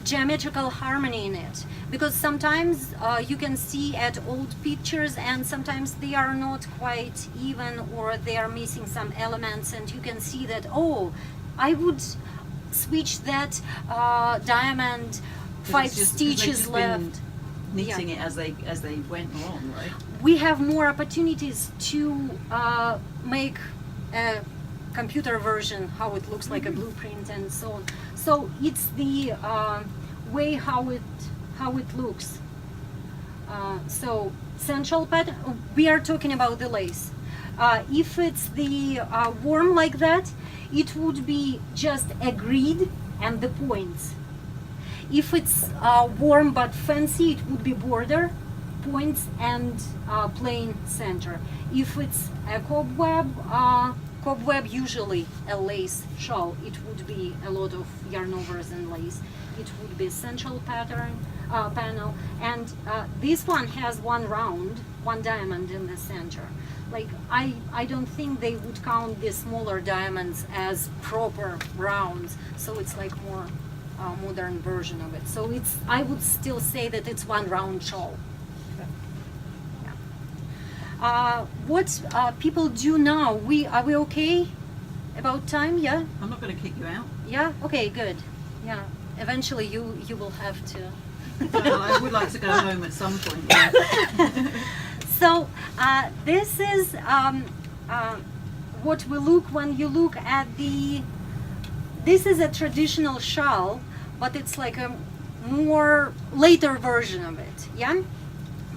geometrical harmony in it, because sometimes you can see at old pictures and sometimes they are not quite even or they are missing some elements, and you can see that, oh, I would switch that diamond 5 stitches left. Knitting it as they went along, right? We have more opportunities to make a computer version, how it looks like a blueprint and so on. So it's the way how it looks. So central pattern, we are talking about the lace. If it's the worm like that, it would be just a grid and the points. If it's warm but fancy, it would be border, points, and plain center. If it's a cobweb, usually a lace shawl, it would be a lot of yarn overs and lace. It would be central pattern panel, and this one has one round, one diamond in the center. Like I don't think they would count the smaller diamonds as proper rounds, so it's like more modern version of it. So it's, I would still say that it's one round shawl. Yeah. What people do now? Are we okay about time, yeah? I'm not going to kick you out. Yeah? Okay, good. Yeah. Eventually you will have to. Well, I would like to go home at some point. Yeah. So this is what we look when you look at the. This is a traditional shawl, but it's like a more later version of it. Yeah.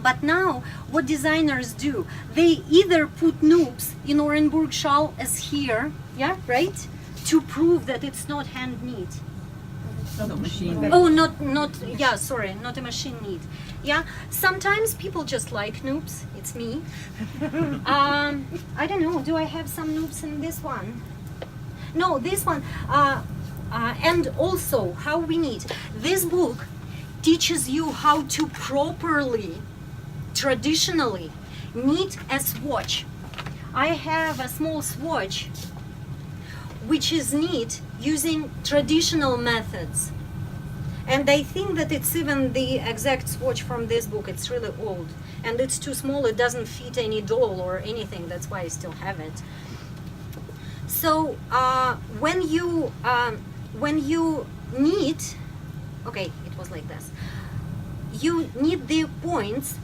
But now, what designers do, they either put noops in Orenburg shawl as here, yeah, right, to prove that it's not hand knit. Not machine. Oh, not, yeah, sorry, not a machine knit. Yeah, sometimes people just like noops. It's me. I don't know. Do I have some noops in this one? No, this one. And also, how we knit. This book teaches you how to properly, traditionally, knit a swatch. I have a small swatch which is knit using traditional methods. And I think that it's even the exact swatch from this book. It's really old. And it's too small, it doesn't fit any doll or anything. That's why I still have it. So when you knit, okay, it was like this. You knit the points,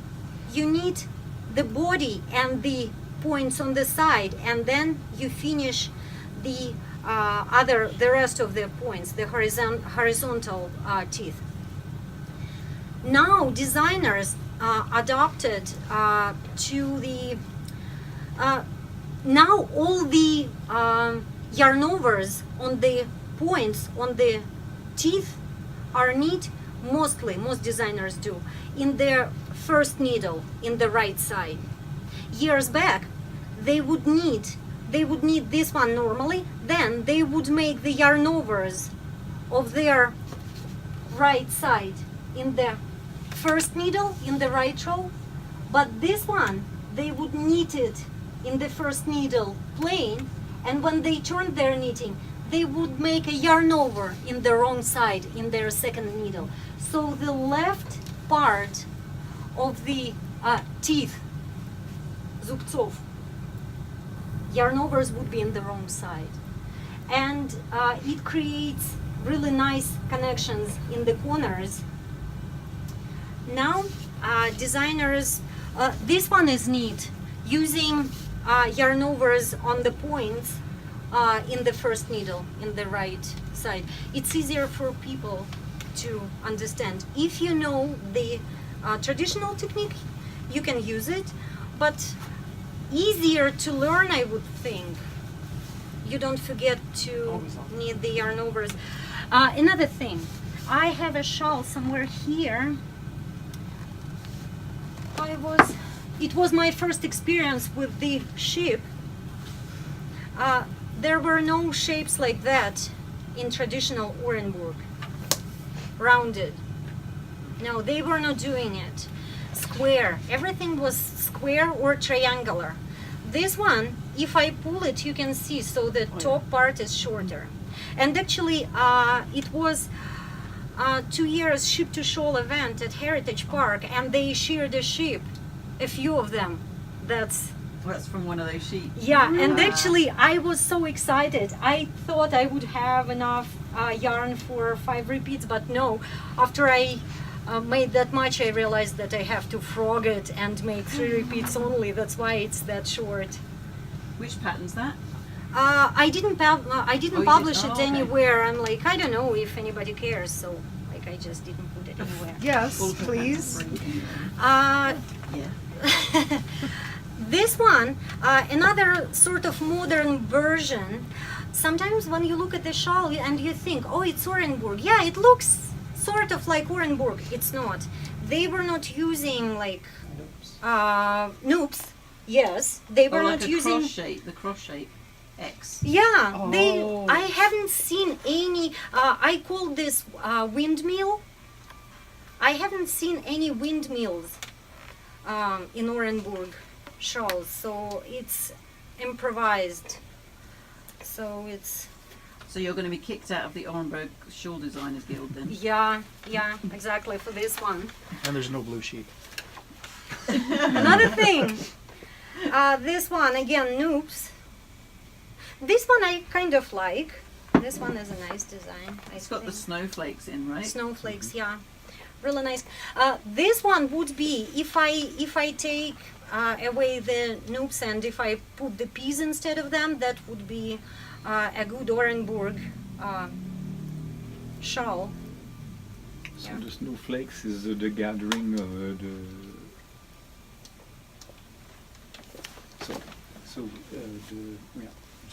you knit the body and the points on the side, and then you finish the rest of the points, the horizontal teeth. Now designers adopted to the now all the yarn overs on the points on the teeth are knit most designers do in their first needle in the right side. Years back they would knit this one normally, then they would make the yarn overs of their right side in the first needle in the right row, but this one they would knit it in the first needle plain, and when they turned their knitting they would make a yarn over in the wrong side in their second needle. So the left part of the teeth, zubцов, yarn overs would be in the wrong side, and it creates really nice connections in the corners. Now designers, this one is knit using yarn overs on the points in the first needle in the right side. It's easier for people to understand. If you know the traditional technique, you can use it, but easier to learn, I would think. You don't forget to knit the yarn overs. Another thing, I have a shawl somewhere here. It was my first experience with the ship. There were no shapes like that in traditional Orenburg. Rounded. No, they were not doing it. Square. Everything was square or triangular. This one, if I pull it, you can see, so the top part is shorter. And actually, it was 2 years ship to shawl event at Heritage Park, and they shared a ship, a few of them. That's from one of those sheets. yeah, and actually I was so excited. I thought I would have enough yarn for 5 repeats, but no. After I made that much, I realized that I have to frog it and make 3 repeats only. That's why it's that short. Which pattern's that? I didn't publish it okay. anywhere. I'm like, I don't know if anybody cares, so like I just didn't put it anywhere. Yes, please. Yeah. This one, another sort of modern version. Sometimes when you look at the shawl and you think, oh, it's Orenburg. Yeah, it looks sort of like Orenburg. It's not. They were not using like noops. Yes, they were like not a using cross shape, the cross shape X. Yeah, Oh. I haven't seen any. I call this windmill. I haven't seen any windmills in Orenburg shawls, so it's improvised. So it's So you're going to be kicked out of the Orenburg Shawl Designers Guild then? yeah, exactly for this one. And there's no blue sheet. Another thing, this one again, noops. This one I kind of like. This one is a nice design. It's got the snowflakes in, right? Snowflakes, yeah, really nice. This one would be if I take away the noops and if I put the peas instead of them, that would be a good Orenburg shawl. So Yeah. the snowflakes is the gathering of the. So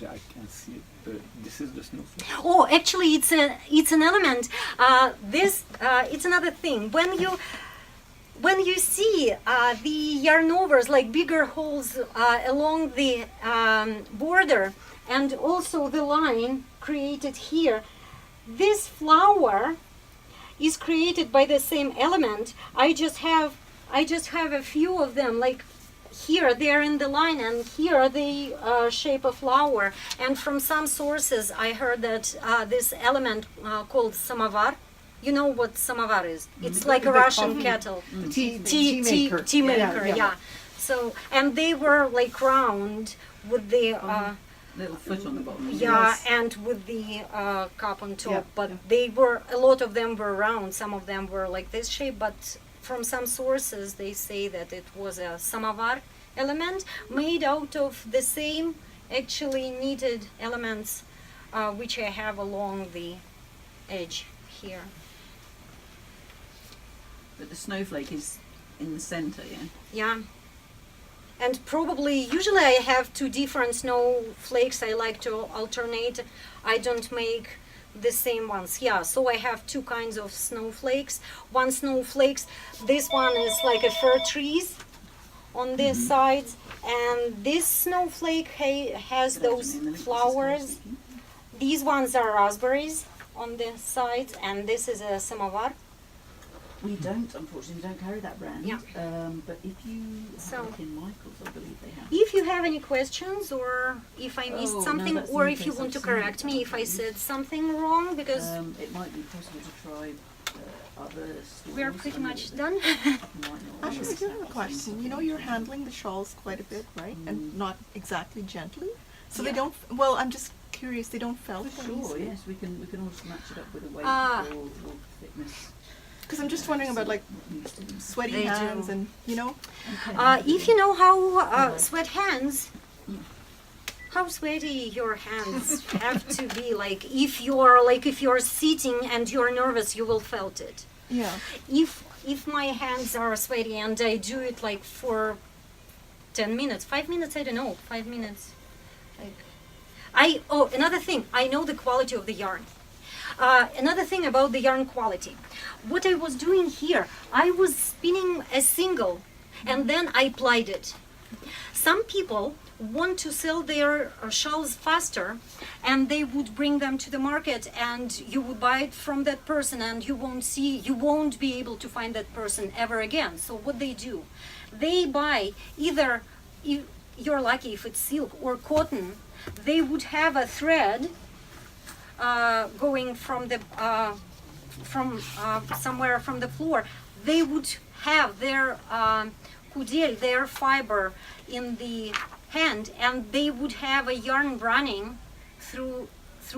I can't see it. But this is the snowflake. Oh, actually, it's an element. It's another thing. When you see the yarn overs, like bigger holes along the border, and also the line created here, this flower is created by the same element. I just have a few of them, like here they're in the line, and here they shape a flower. And from some sources I heard that this element called samovar. You know what samovar is? It's like a The Russian coffee- kettle. tea maker. Tea maker, Yeah, yeah. So, and they were like round with the Little foot on the bottom. yeah, Yes. and with the cup on top. Yeah, But yeah. they were, a lot of them were round. Some of them were like this shape. But from some sources, they say that it was a samovar element made out of the same actually knitted elements which I have along the edge here. But the snowflake is in the center, yeah? Yeah. And probably, usually I have two different snowflakes. I like to alternate. I don't make the same ones. Yeah, so I have two kinds of snowflakes. One snowflakes, this one is like a fir trees on the sides. And this snowflake has those flowers. These ones are raspberries on the sides. And this is a samovar. We don't, unfortunately, we don't carry that brand. Yeah. But if you So- look in Michael's, I believe they have. If you have any questions, or if I missed Oh, no, something, that's or the if you case want to I've seen it, correct me if I please. said something wrong, because It might be possible to try other stores. we are pretty and much it done. might not Actually, I always do have a have the question. same You know, thing. you're handling the shawls quite a bit, right? And not exactly gently. So they Yeah. don't. Well, I'm just curious. They don't felt. Sure, yes, we can also match it up with a weight Ah. or thickness. Because I'm just wondering about like What needs to be- sweaty They hands do. and you know. Okay. If you know how sweat hands, how sweaty your hands have to be, like if you're sitting and you're nervous, you will felt it. Yeah. If my hands are sweaty and I do it like for 10 minutes, 5 minutes, I don't know, 5 minutes. Like, another thing, I know the quality of the yarn. Another thing about the yarn quality. What I was doing here, I was spinning a single and then I plied it. Some people want to sell their shawls faster and they would bring them to the market and you would buy it from that person and you won't be able to find that person ever again. So what they do, they buy either, if you're lucky if it's silk or cotton, they would have a thread going from the somewhere from the floor. They would have their kudel, their fiber in the hand, and they would have a yarn running through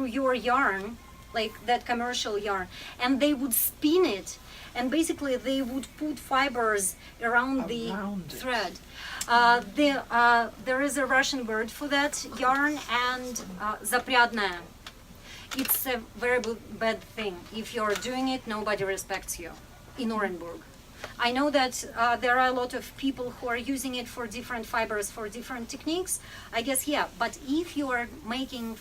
your yarn, like that commercial yarn, and they would spin it, and basically they would put fibers around the Around it. thread. There is a Russian word for that yarn, and запрядная. It's a very bad thing. If you're doing it, nobody respects you in Orenburg. I know that there are a lot of people who are using it for different fibers, for different techniques. I guess, yeah, but if you are making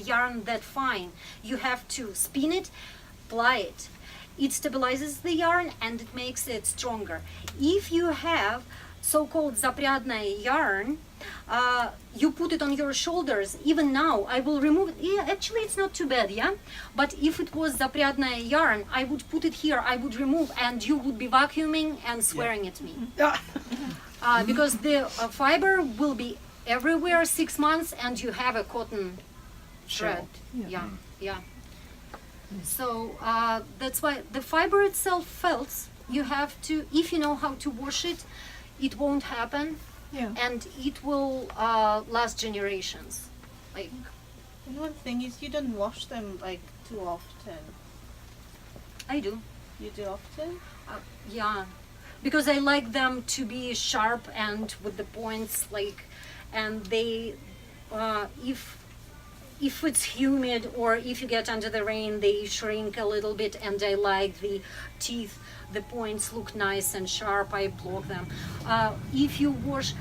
yarn that fine, you have to spin it, ply it. It stabilizes the yarn and it makes it stronger. If you have so-called запрядная yarn, you put it on your shoulders. Even now, I will remove it. Yeah, actually, it's not too bad, yeah? But if it was запрядная yarn, I would put it here, I would remove, and you would be vacuuming and swearing at me. Because the fiber will be everywhere 6 months, and you have a cotton thread. Yeah, yeah. So that's why the fiber itself felts. You have to, if you know how to wash it, it won't happen. Yeah. And it will last generations. Like And one thing is you don't wash them like too often. I do. You do often? Yeah, because I like them to be sharp and with the points like, and they, if it's humid or if you get under the rain, they shrink a little bit, and I like the teeth. The points look nice and sharp. I block them. If you wash,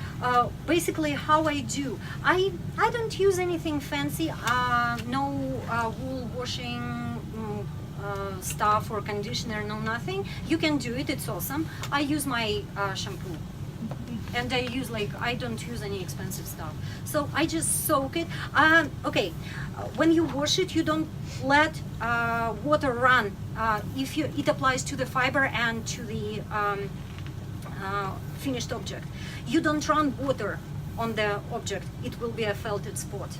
basically how I do, I don't use anything fancy. No wool washing stuff or conditioner, no nothing. You can do it. It's awesome. I use my shampoo. And I use I don't use any expensive stuff. So I just soak it. Okay, when you wash it, you don't let water run. It applies to the fiber and to the finished object. You don't run water on the object. It will be a felted spot.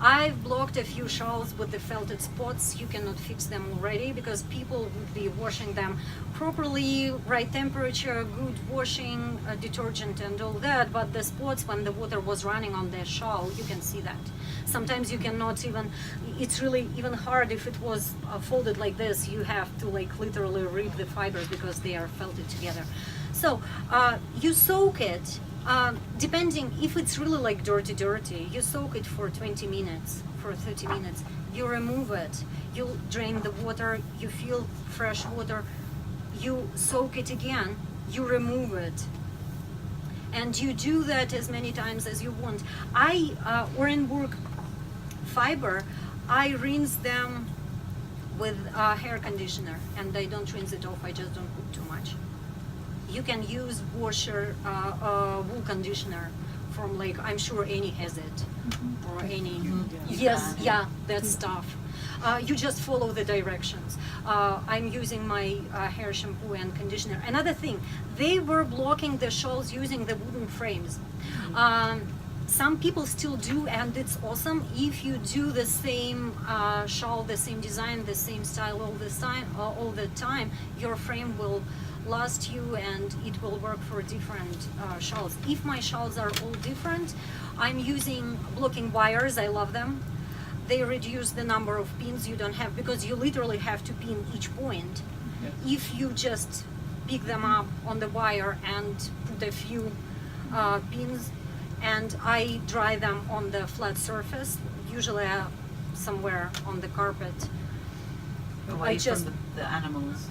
I've blocked a few shawls with the felted spots. You cannot fix them already because people would be washing them properly, right temperature, good washing, detergent and all that, but the spots when the water was running on the shawl, you can see that. Sometimes you cannot even, it's really even hard if it was folded like this. You have to literally rip the fibers because they are felted together. So you soak it. Depending if it's really dirty, you soak it for 20 minutes, for 30 minutes. You remove it, you drain the water, you feel fresh water, you soak it again, you remove it. And you do that as many times as you want. Orenburg fiber, I rinse them with hair conditioner, and I don't rinse it off, I just don't put too much. You can use washer wool conditioner from I'm sure Annie has it, or any. Yes, yeah, that stuff. You just follow the directions. I'm using my hair shampoo and conditioner. Another thing, they were blocking the shawls using the wooden frames. Some people still do, and it's awesome. If you do the same shawl, the same design, the same style all the time, your frame will last you and it will work for different shawls. If my shawls are all different, I'm using blocking wires. I love them. They reduce the number of pins you don't have because you literally have to pin each point. Yeah. If you just pick them up on the wire and put a few pins, and I dry them on the flat surface, usually somewhere on the carpet. Away from the animals.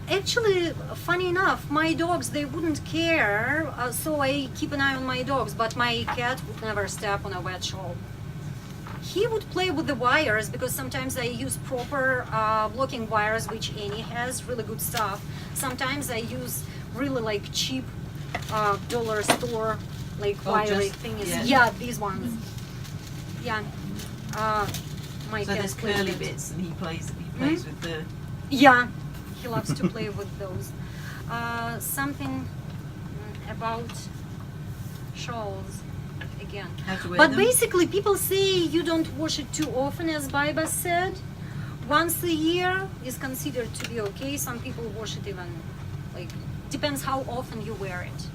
Actually, funny enough, my dogs, they wouldn't care, so I keep an eye on my dogs, but my cat would never step on a wet shawl. He would play with the wires because sometimes I use proper blocking wires, which Annie has, really good stuff. Sometimes I use really cheap dollar store wiry thingies. Yeah, these ones. Yeah. My so cat there's plays curly with it. bits, and he plays with the. Yeah, he loves to play with those. Something about shawls again. How to wear But them. basically, people say you don't wash it too often, as Baiba said. Once a year is considered to be okay. Some people wash it even depends how often you wear it.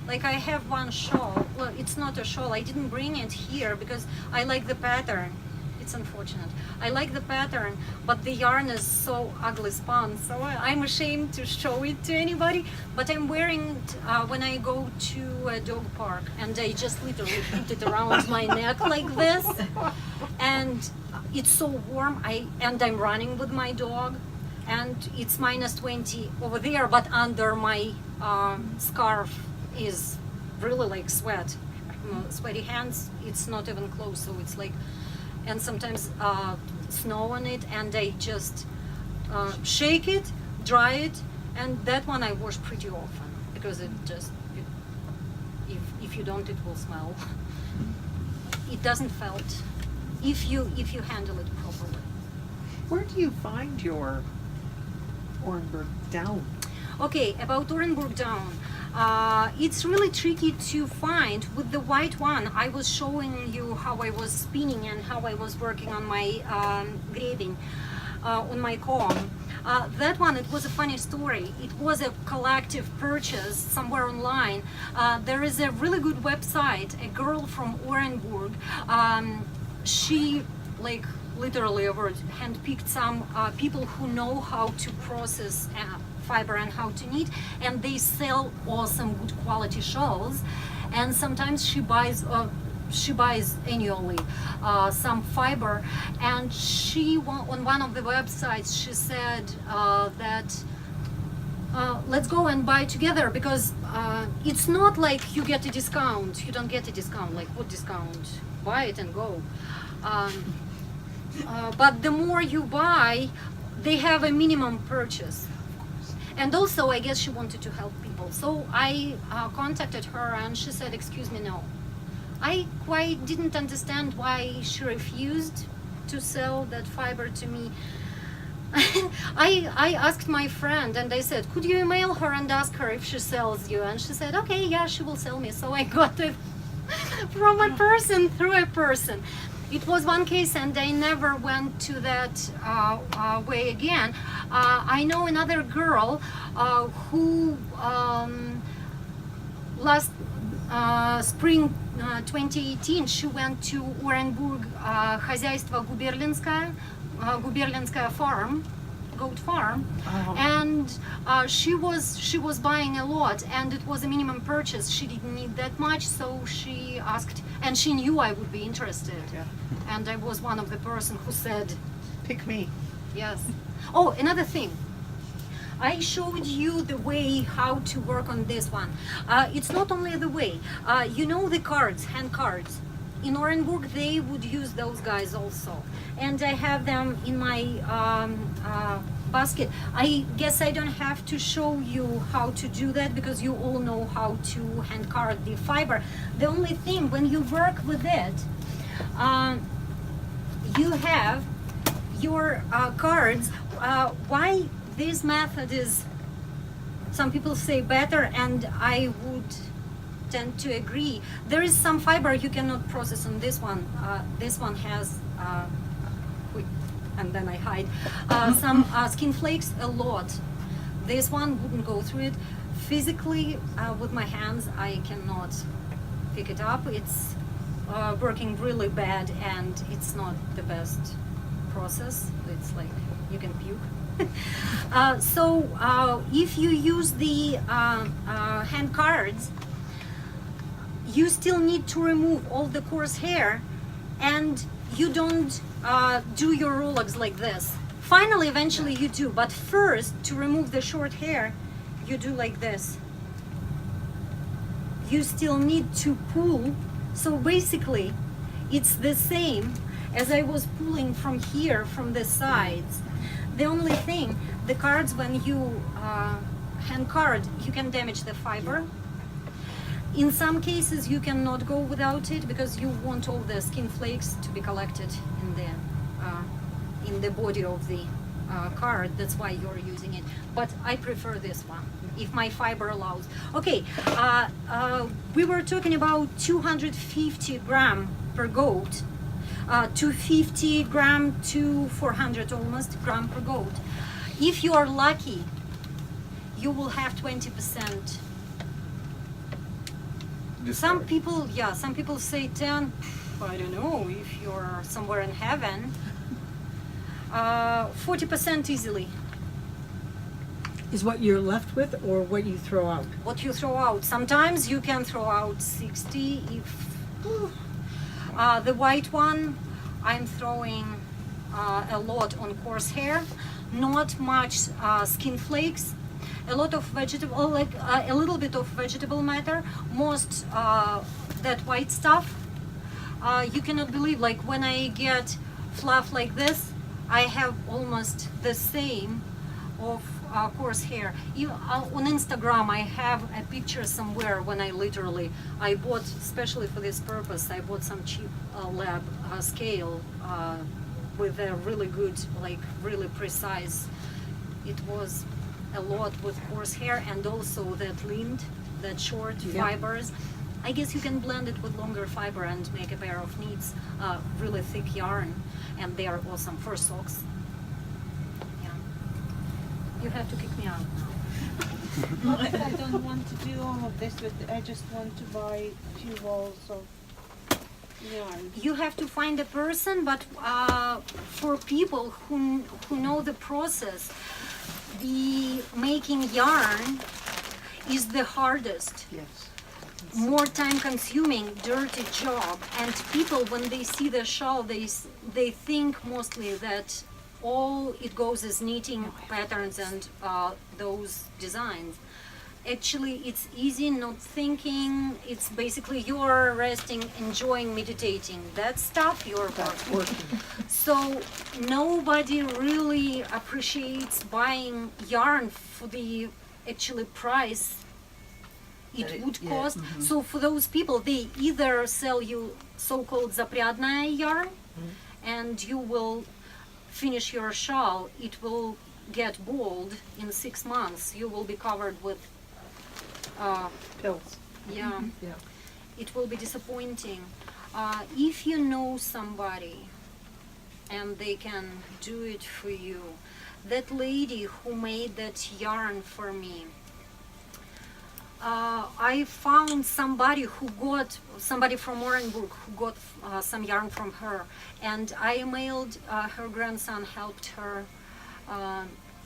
I have one shawl. Well, it's not a shawl. I didn't bring it here because I like the pattern. It's unfortunate. I like the pattern, but the yarn is so ugly spun, so I'm ashamed to show it to anybody. But I'm wearing it when I go to a dog park, and I just literally put it around my neck like this, and it's so warm. I'm running with my dog, and it's -20 over there, but under my scarf is really sweat. Sweaty hands. It's not even close, so it's and sometimes snow on it, and I just shake it, dry it, and that one I wash pretty often because if you don't, it will smell. It doesn't felt if you handle it properly. Where do you find your Orenburg down? Okay, about Orenburg down. It's really tricky to find. With the white one, I was showing you how I was spinning and how I was working on my grading on my comb. That one, it was a funny story. It was a collective purchase somewhere online. There is a really good website. A girl from Orenburg she like literally handpicked some people who know how to process fiber and how to knit, and they sell awesome good quality shawls. And sometimes she buys annually some fiber, and she on one of the websites she said that let's go and buy together, because it's not like you get a discount. You don't get a discount. Like, what discount? Buy it and go. But the more you buy, they have a minimum purchase. And also, I guess she wanted to help people. So I contacted her, and she said, excuse me, no. I quite didn't understand why she refused to sell that fiber to me. I asked my friend, and I said, could you email her and ask her if she sells you? And she said, okay, yeah, she will sell me. So I got it from a person through a person. It was one case, and I never went to that way again. I know another girl who last spring 2018 she went to Orenburg хозяйство губерленская farm, goat farm, and she was buying a lot, and it was a minimum purchase. She didn't need that much, so she asked, and she knew I would be interested. Yeah. And I was one of the person who said Pick me. yes. Oh, another thing. I showed you the way how to work on this one. It's not only the way. You know the cards, hand cards. In Orenburg, they would use those guys also. And I have them in my basket. I guess I don't have to show you how to do that, because you all know how to hand card the fiber. The only thing, when you work with it, you have your cards. Why this method is, some people say better, and I would tend to agree. There is some fiber you cannot process on this one. This one has, and then I hide, some skin flakes, a lot. This one wouldn't go through it. Physically, with my hands, I cannot pick it up. It's working really bad, and it's not the best process. It's like you can puke. So if you use the hand cards, you still need to remove all the coarse hair, and you don't do your Rolex like this. Finally, eventually you do, but first, to remove the short hair, you do like this. You still need to pull. So basically, it's the same as I was pulling from here, from the sides. The only thing, the cards, when you hand card, you can damage the fiber. In some cases, you cannot go without it, because you want all the skin flakes to be collected in the body of the card. That's why you're using it. But I prefer this one, if my fiber allows. Okay, we were talking about 250 gram per goat. 250 gram to 400 almost gram per goat. If you are lucky, you will have 20%. Some people say 10. I don't know, if you're somewhere in heaven. 40% easily. Is what you're left with, or what you throw out? What you throw out. Sometimes you can throw out 60 if. The white one, I'm throwing a lot on coarse hair, not much skin flakes, a lot of vegetable, like a little bit of vegetable matter, most that white stuff. You cannot believe, like when I get fluff like this, I have almost the same of coarse hair. On Instagram, I have a picture somewhere when I bought, especially for this purpose, I bought some cheap lab scale with a really good, like really precise. It was a lot with coarse hair, and also that lint, that short fibers. I guess you can blend it with longer fiber and make a pair of knits, really thick yarn, and they are awesome for socks. You have to kick me out now. Not that I don't want to do all of this, but I just want to buy a few rolls of yarn. You have to find a person, but for people who know the process, the making yarn is the hardest, Yes. more time consuming, dirty job. And people, when they see the shawl, they think mostly that all it goes is knitting patterns and those designs. Actually, it's easy, not thinking. It's basically you're resting, enjoying, meditating. That stuff you're working. So nobody really appreciates buying yarn for the actually price it would cost. So for those people, they either sell you so-called запрядная yarn, and you will finish your shawl. It will get bald in 6 months. You will be covered with Pills. yeah. Yeah. It will be disappointing. If you know somebody and they can do it for you, that lady who made that yarn for me, I found somebody from Orenburg who got some yarn from her, and I emailed her grandson, helped her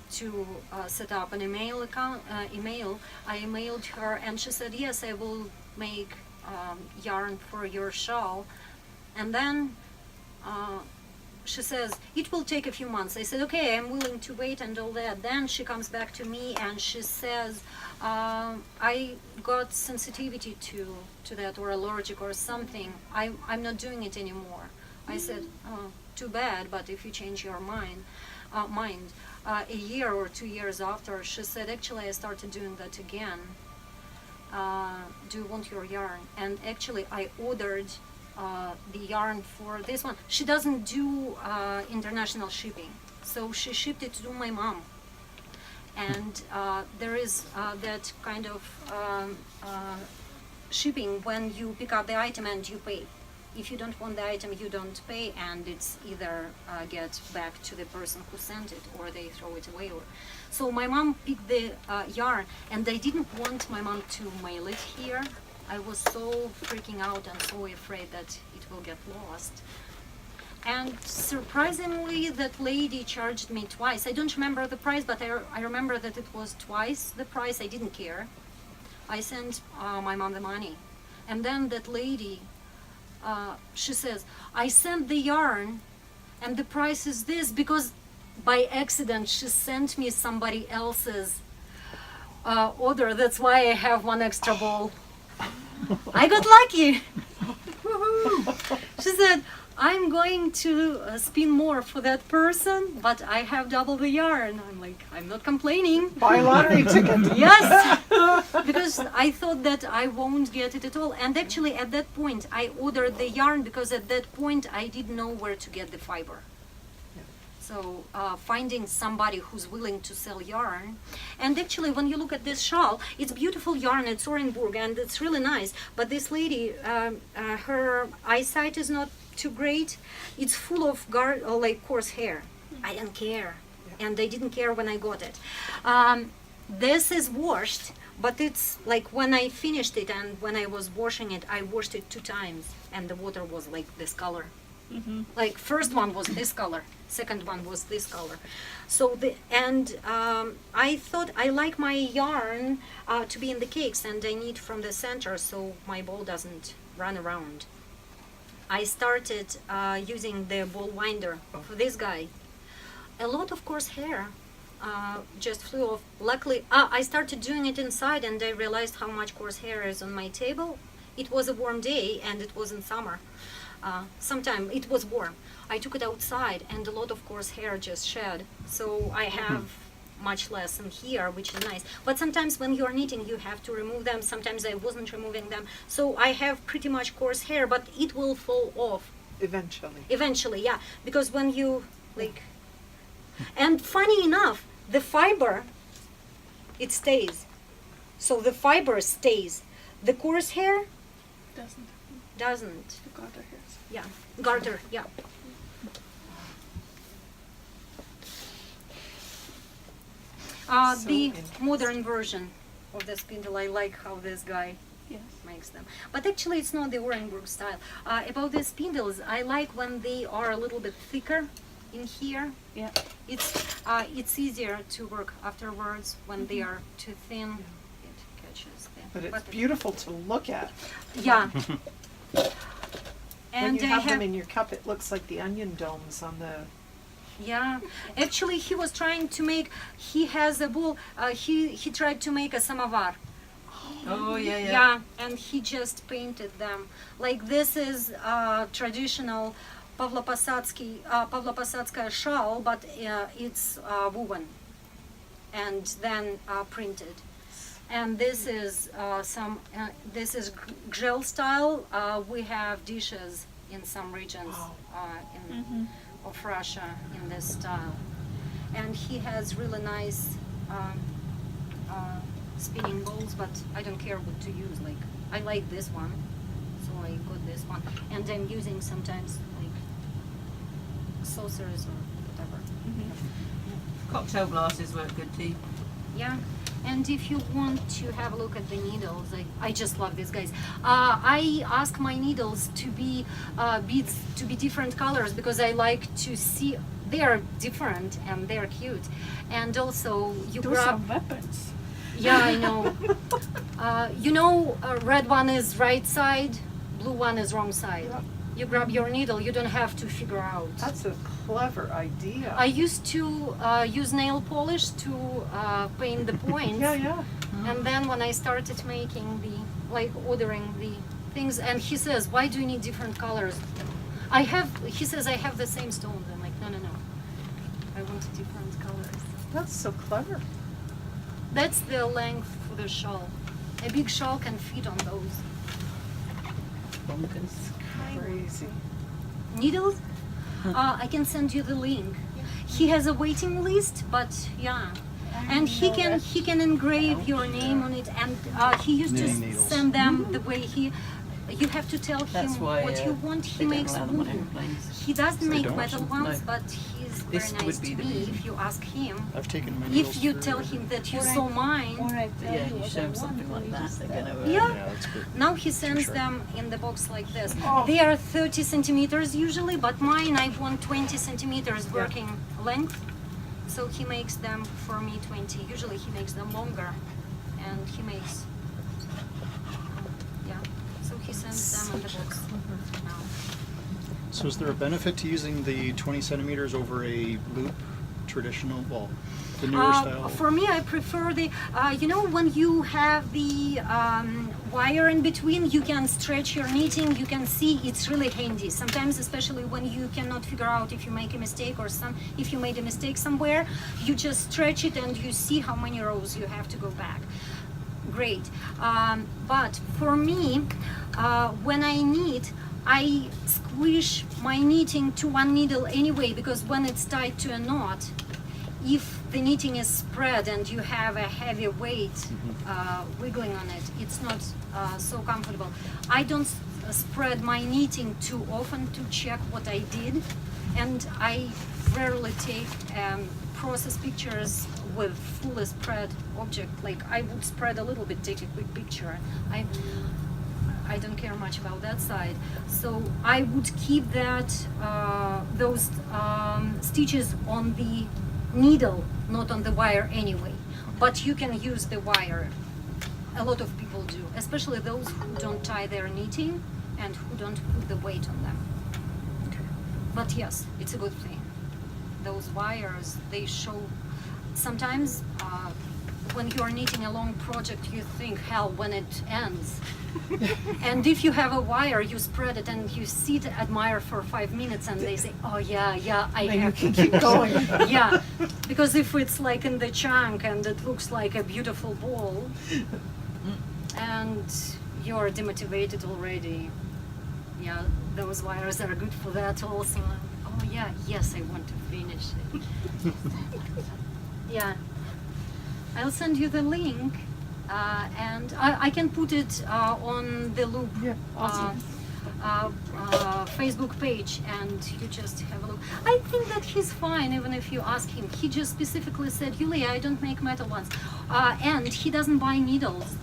to set up an email account. I emailed her, and she said, yes, I will make yarn for your shawl. And then she says, it will take a few months. I said, okay, I'm willing to wait and all that. Then she comes back to me and she says, I got sensitivity to that, or allergic or something. I'm not doing it anymore. I said, oh, too bad, but if you change your mind. A year or 2 years after, she said, actually, I started doing that again. Do you want your yarn? And actually, I ordered the yarn for this one. She doesn't do international shipping, so she shipped it to my mom. And there is that kind of shipping when you pick up the item and you pay. If you don't want the item, you don't pay, and it's either get back to the person who sent it or they throw it away. So my mom picked the yarn, and I didn't want my mom to mail it here. I was so freaking out and so afraid that it will get lost. And surprisingly, that lady charged me twice. I don't remember the price, but I remember that it was twice the price. I didn't care. I sent my mom the money. And then that lady, she says, I sent the yarn and the price is this, because by accident she sent me somebody else's order. That's why I have one extra ball. I got lucky. She said, I'm going to spin more for that person, but I have double the yarn. I'm like, I'm not complaining. Buy a lottery ticket. Yes, because I thought that I won't get it at all. And actually, at that point, I ordered the yarn because at that point, I didn't know where to get the fiber. So finding somebody who's willing to sell yarn. And actually, when you look at this shawl, it's beautiful yarn, it's Orenburg, and it's really nice. But this lady, her eyesight is not too great. It's full of like coarse hair. I didn't care, and I didn't care when I got it. This is washed, but it's like when I finished it and when I was washing it, I washed it 2 times, and the water was like this color. Like first one was this color, second one was this color. So I thought I like my yarn to be in the cakes, and I need from the center so my ball doesn't run around. I started using the ball winder for this guy. A lot of coarse hair just flew off. Luckily, I started doing it inside, and I realized how much coarse hair is on my table. It was a warm day, and it was in summer. Sometime it was warm. I took it outside, and a lot of coarse hair just shed. So I have much less in here, which is nice. But sometimes when you're knitting, you have to remove them. Sometimes I wasn't removing them. So I have pretty much coarse hair, but it will fall off. Eventually. Eventually, yeah. Because when you, like... And funny enough, the fiber, it stays. So the fiber stays. The coarse hair doesn't. The garter hairs. Yeah, garter, yeah. The modern version of the spindle, I like how this guy Yes. makes them. But actually, it's not the Orenburg style. About the spindles, I like when they are a little bit thicker in here. Yeah. It's easier to work afterwards when they are too thin. It catches them. But it's beautiful to look at. Yeah. When And you I have have them in your cup, it looks like the onion domes on the. Yeah, actually, he was trying to make. He has a bowl. He tried to make a samovar. Oh yeah, yeah. Yeah, and he just painted them. Like this is traditional Pavloposadzkaya shawl, but it's woven and then printed. And this is this is grill style. We have dishes in some regions of Russia in this style. And he has really nice spinning bowls, but I don't care what to use. Like I like this one, so I got this one. And I'm using sometimes like saucers or whatever. Cocktail glasses work good too. Yeah. And if you want to have a look at the needles, I just love these guys. I ask my needles to be beads to be different colors because I like to see they are different and they're cute. And also you Those are grab. weapons. Yeah, I know. Red one is right side, blue one is wrong side. Yeah. You grab your needle, you don't have to figure out. That's a clever idea. I used to use nail polish to paint the points. Yeah. And then when I started making ordering the things, and he says, why do you need different colors? He says, I have the same stones. I'm like, no. I want different colors. That's so clever. That's the length for the shawl. A big shawl can fit on those. Crazy. Needles? I can send you the link. He has a waiting list, but yeah. And he can engrave your name on it, and he used to Knitting needles. send them the way he. You have to tell him That's why, what you want. He they don't makes allow them on wooden. airplanes. He doesn't They make don't? metal ones, No. but he's This very nice would be to the me. reason. If you ask him, I've taken my needles if you through tell and- him that you Or I- saw mine, Or I tell Yeah, you you what show I them something want, like you that, just they're tell gonna. me. Yeah. Yeah, that's good. now he sends sure. them in the box like this. Oh. They are 30 centimeters usually, but mine I want 20 centimeters working length. So he makes them for me 20. Usually he makes them longer, and he makes. Yeah. So he sends them in the box now. So is there a benefit to using the 20 centimeters over a loop, traditional, well, the newer style? For me, I prefer the, when you have the wire in between, you can stretch your knitting, you can see it's really handy. Sometimes, especially when you cannot figure out if you make a mistake or if you made a mistake somewhere, you just stretch it and you see how many rows you have to go back. Great. But for me, when I knit, I squish my knitting to one needle anyway, because when it's tied to a knot, if the knitting is spread and you have a heavy weight wiggling on it, it's not so comfortable. I don't spread my knitting too often to check what I did, and I rarely take process pictures with fully spread object. Like I would spread a little bit, take a quick picture. I don't care much about that side, so I would keep that those stitches on the needle, not on the wire anyway. But you can use the wire. A lot of people do, especially those who don't tie their knitting and who don't put the weight on them. But yes, it's a good thing. Those wires, they show. Sometimes when you are knitting a long project, you think, hell, when it ends. And if you have a wire, you spread it and you sit, admire for 5 minutes, and they say, oh yeah, I Then you have can keep going. yeah, because if it's like in the chunk and it looks like a beautiful ball, and you're demotivated already, yeah, those wires are good for that also. Oh yeah, yes, I want to finish it. Yeah, I'll send you the link, and I can put it on the Loop Yeah, awesome. Facebook page, and you just have a look. I think that he's fine, even if you ask him. He just specifically said, Yulia, I don't make metal ones, and he doesn't buy needles.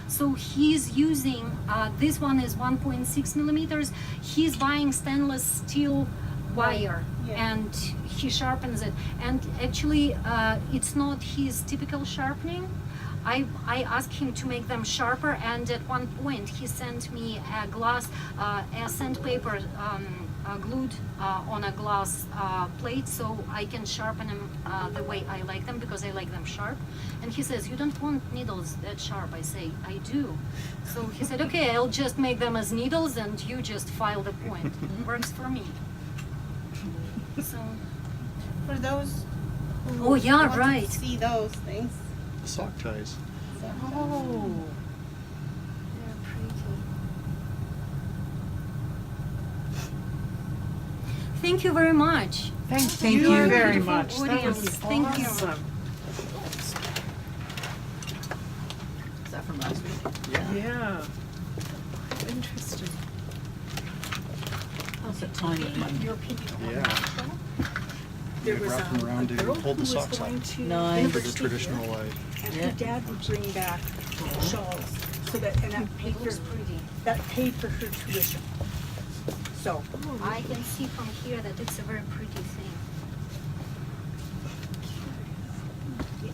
So he's using, this one is 1.6 millimeters. He's buying stainless steel wire Yeah. and he sharpens it. And actually, it's not his typical sharpening. I asked him to make them sharper, and at one point he sent me a glass, a sandpaper glued on a glass plate, so I can sharpen them the way I like them, because I like them sharp. And he says, "You don't want needles that sharp." I say, "I do." So he said, "Okay, I'll just make them as needles, and you just file the point." Works for me. So, For those who Oh, yeah, want right. to see those things. The sock ties. oh, they're pretty. Thank you very much. Thank you. you very Beautiful much. That audience. was Thank you. awesome. Is that from last week? Yeah. Interesting. That's a tiny one. Your opinion on Yeah. that show? There was Wrap them a around to girl hold the who was socks going up. to Nice. For the university traditional here, way. and Yeah. her dad would bring back shawls, so that, and that paid It looks pretty. for her tuition. So, I can see from here that it's a very pretty thing.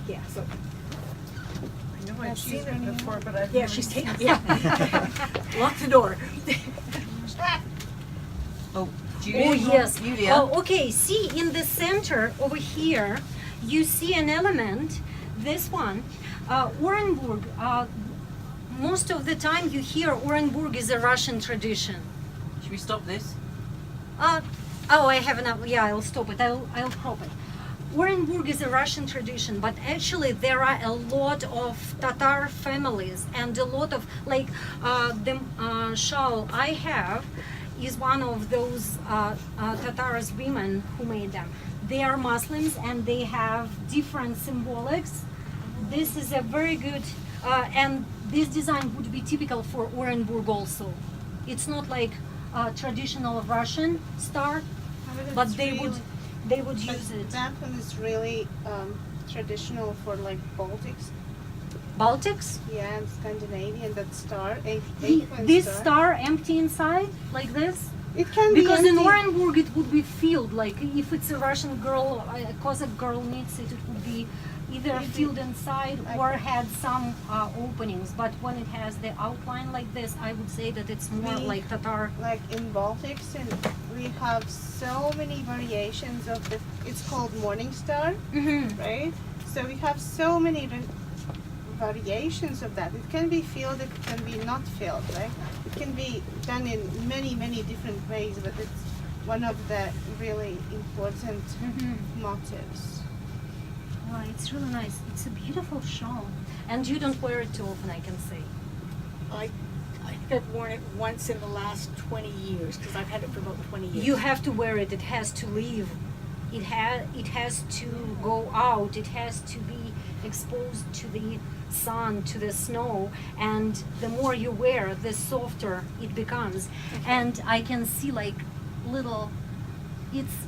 yeah, so, I know I've seen it before, but I've yeah, never she's seen taking, yeah. Lock the door. Oh, Judy. Oh yes. Julia. Oh, okay. See, in the center over here, you see an element. This one, Orenburg. Most of the time, you hear Orenburg is a Russian tradition. Should we stop this? Oh, I have enough. Yeah, I'll stop it. I'll crop it. Orenburg is a Russian tradition, but actually there are a lot of Tatar families and a lot of, like, the shawl I have is one of those Tatars women who made them. They are Muslims and they have different symbolics. This is a very good, and this design would be typical for Orenburg also. It's not like a traditional Russian star, but it's they would but use it. That one is really traditional for like Baltics? yeah, and Scandinavian. That star, The- apron this star. star empty inside like this? It can Because be in empty. Orenburg it would be filled, like if it's a Russian girl, a Cossack girl needs it, it would be either filled inside or had some openings. But when it has the outline like this, I would say that it's more We- like Tatar. Like in Baltics, and we have so many variations of the. It's called Morning Star, Mhm. right? So we have so many variations of that. It can be filled, it can be not filled, right? It can be done in many different ways, but it's one of the really important Mhm. motifs. Wow, it's really nice. It's a beautiful shawl. And you don't wear it too often, I can say. I think I've worn it once in the last 20 years, because I've had it for about 20 years. You have to wear it. It has to leave. It has to go out. It has to be exposed to the sun, to the snow, and the more you wear, the softer it becomes. And I can see like little.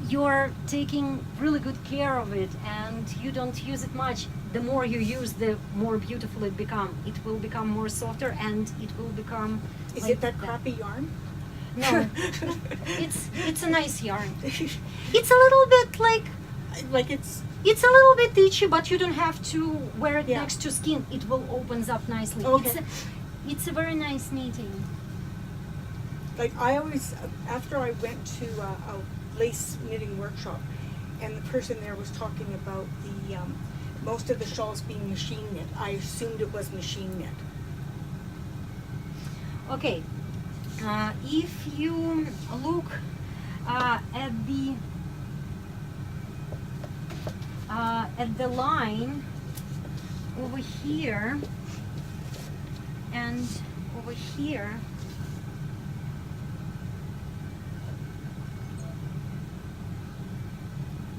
You're taking really good care of it, and you don't use it much. The more you use, the more beautiful it become. It will become more softer, and it will become. Is like it that crappy yarn? No, it's a nice yarn. It's a little bit like Like it's, it's a little bit itchy, but you don't have to wear it Yeah. next to skin. It will opens up nicely. Okay. It's a very nice knitting. like I always, after I went to a lace knitting workshop, and the person there was talking about the, most of the shawls being machine knit, I assumed it was machine knit. Okay, if you look at the line over here and over here,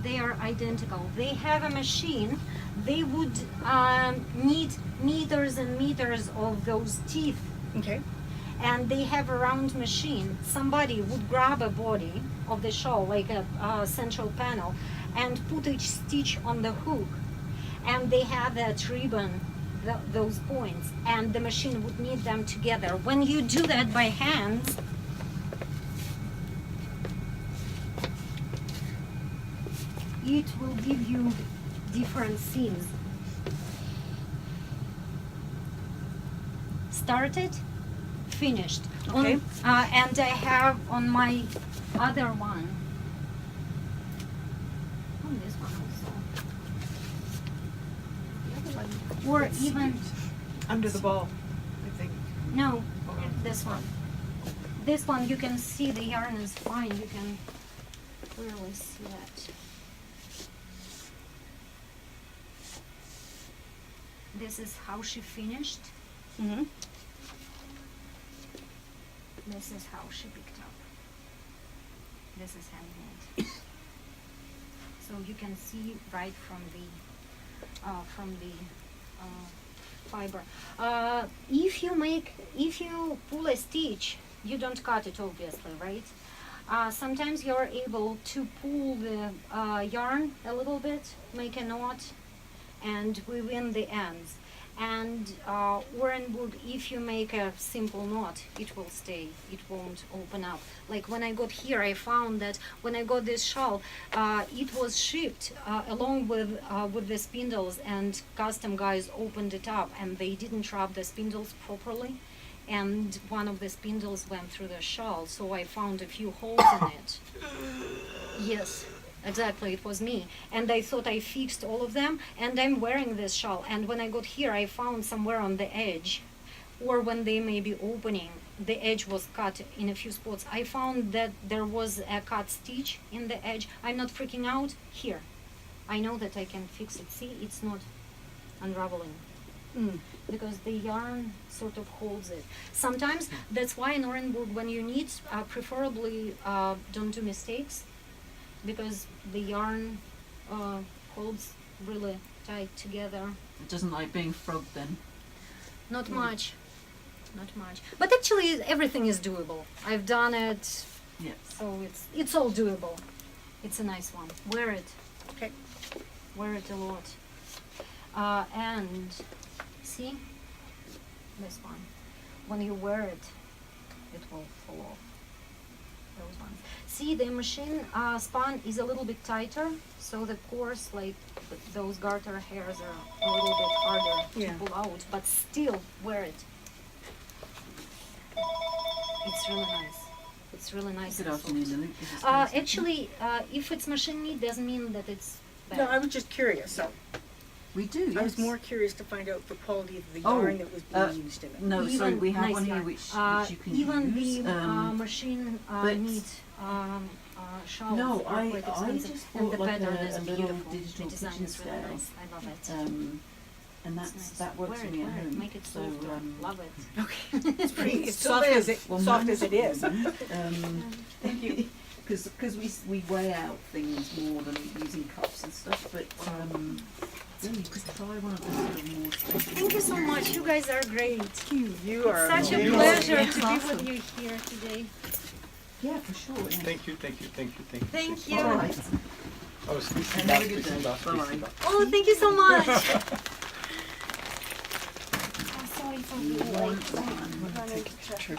they are identical. They have a machine. They would need meters and meters of those teeth, Okay. and they have a round machine. Somebody would grab a body of the shawl, like a central panel, and put each stitch on the hook, and they have that ribbon those points, and the machine would knit them together. When you do that by hands, it will give you different seams. Started, finished. Okay. And I have on my other one, on this one also, or even, Under the ball, I think. no, this one. This one you can see the yarn is fine, you can clearly see that. This is how she finished. Mm-hmm. This is how she picked up. This is handmade. So you can see right from the fiber. If you pull a stitch, you don't cut it obviously, right? Sometimes you're able to pull the yarn a little bit, make a knot, and within the ends. And Orenburg, if you make a simple knot, it will stay, it won't open up. Like when I got here, I found that when I got this shawl, it was shipped along with the spindles, and custom guys opened it up and they didn't wrap the spindles properly, and one of the spindles went through the shawl, so I found a few holes in it. Yes. Exactly, it was me. And I thought I fixed all of them, and I'm wearing this shawl. And when I got here, I found somewhere on the edge, or when they may be opening, the edge was cut in a few spots. I found that there was a cut stitch in the edge. I'm not freaking out here. I know that I can fix it. See, it's not unraveling. Because the yarn sort of holds it. Sometimes, that's why in Orenburg, when you knit, preferably don't do mistakes, because the yarn holds really tight together. It doesn't like being frogged then. Not much, not much. But actually, everything is doable. I've done it, Yeah. so it's all doable. It's a nice one. Wear it. Okay. Wear it a lot. And see this one. When you wear it, it will fall off. Those ones. See, the machine span is a little bit tighter, so the course, like those garter hairs, are a little bit harder Yeah. to pull out, but still wear it. It's really nice. It's really nice. Good and soft. afternoon, Lily. This is Kensington. Actually, if it's machine knit, doesn't mean that it's bad. No, I was just curious. So We do, yes. I was more curious to find out the quality of the Oh, yarn that was being used in it. No, Even sorry, we have nice one here yarn. which you can even use. the machine but- knit shawls No, are I- quite I expensive, just and the bought like pattern a is little beautiful. digital The design kitchen is really scale. nice. I love it. And It's that's nice. that works Wear for it, me at wear it. home. Make it So, softer. Love it. Okay. It's pretty. It's Still soft is. as it well, soft mine's as it is. Thank you. Because we weigh out things more than using cups and stuff, but yeah, you could try one of those little more. Thank you so much. You guys are great. You are Such a amazing. pleasure to be Awesome. with you here today. Yeah, for sure. Yeah. Thank you, thank you, thank you, thank you. Thank you. All right. Oh, please And have a good day. Bye. Oh, thank you so much. I'm sorry for being late. One. Take a picture.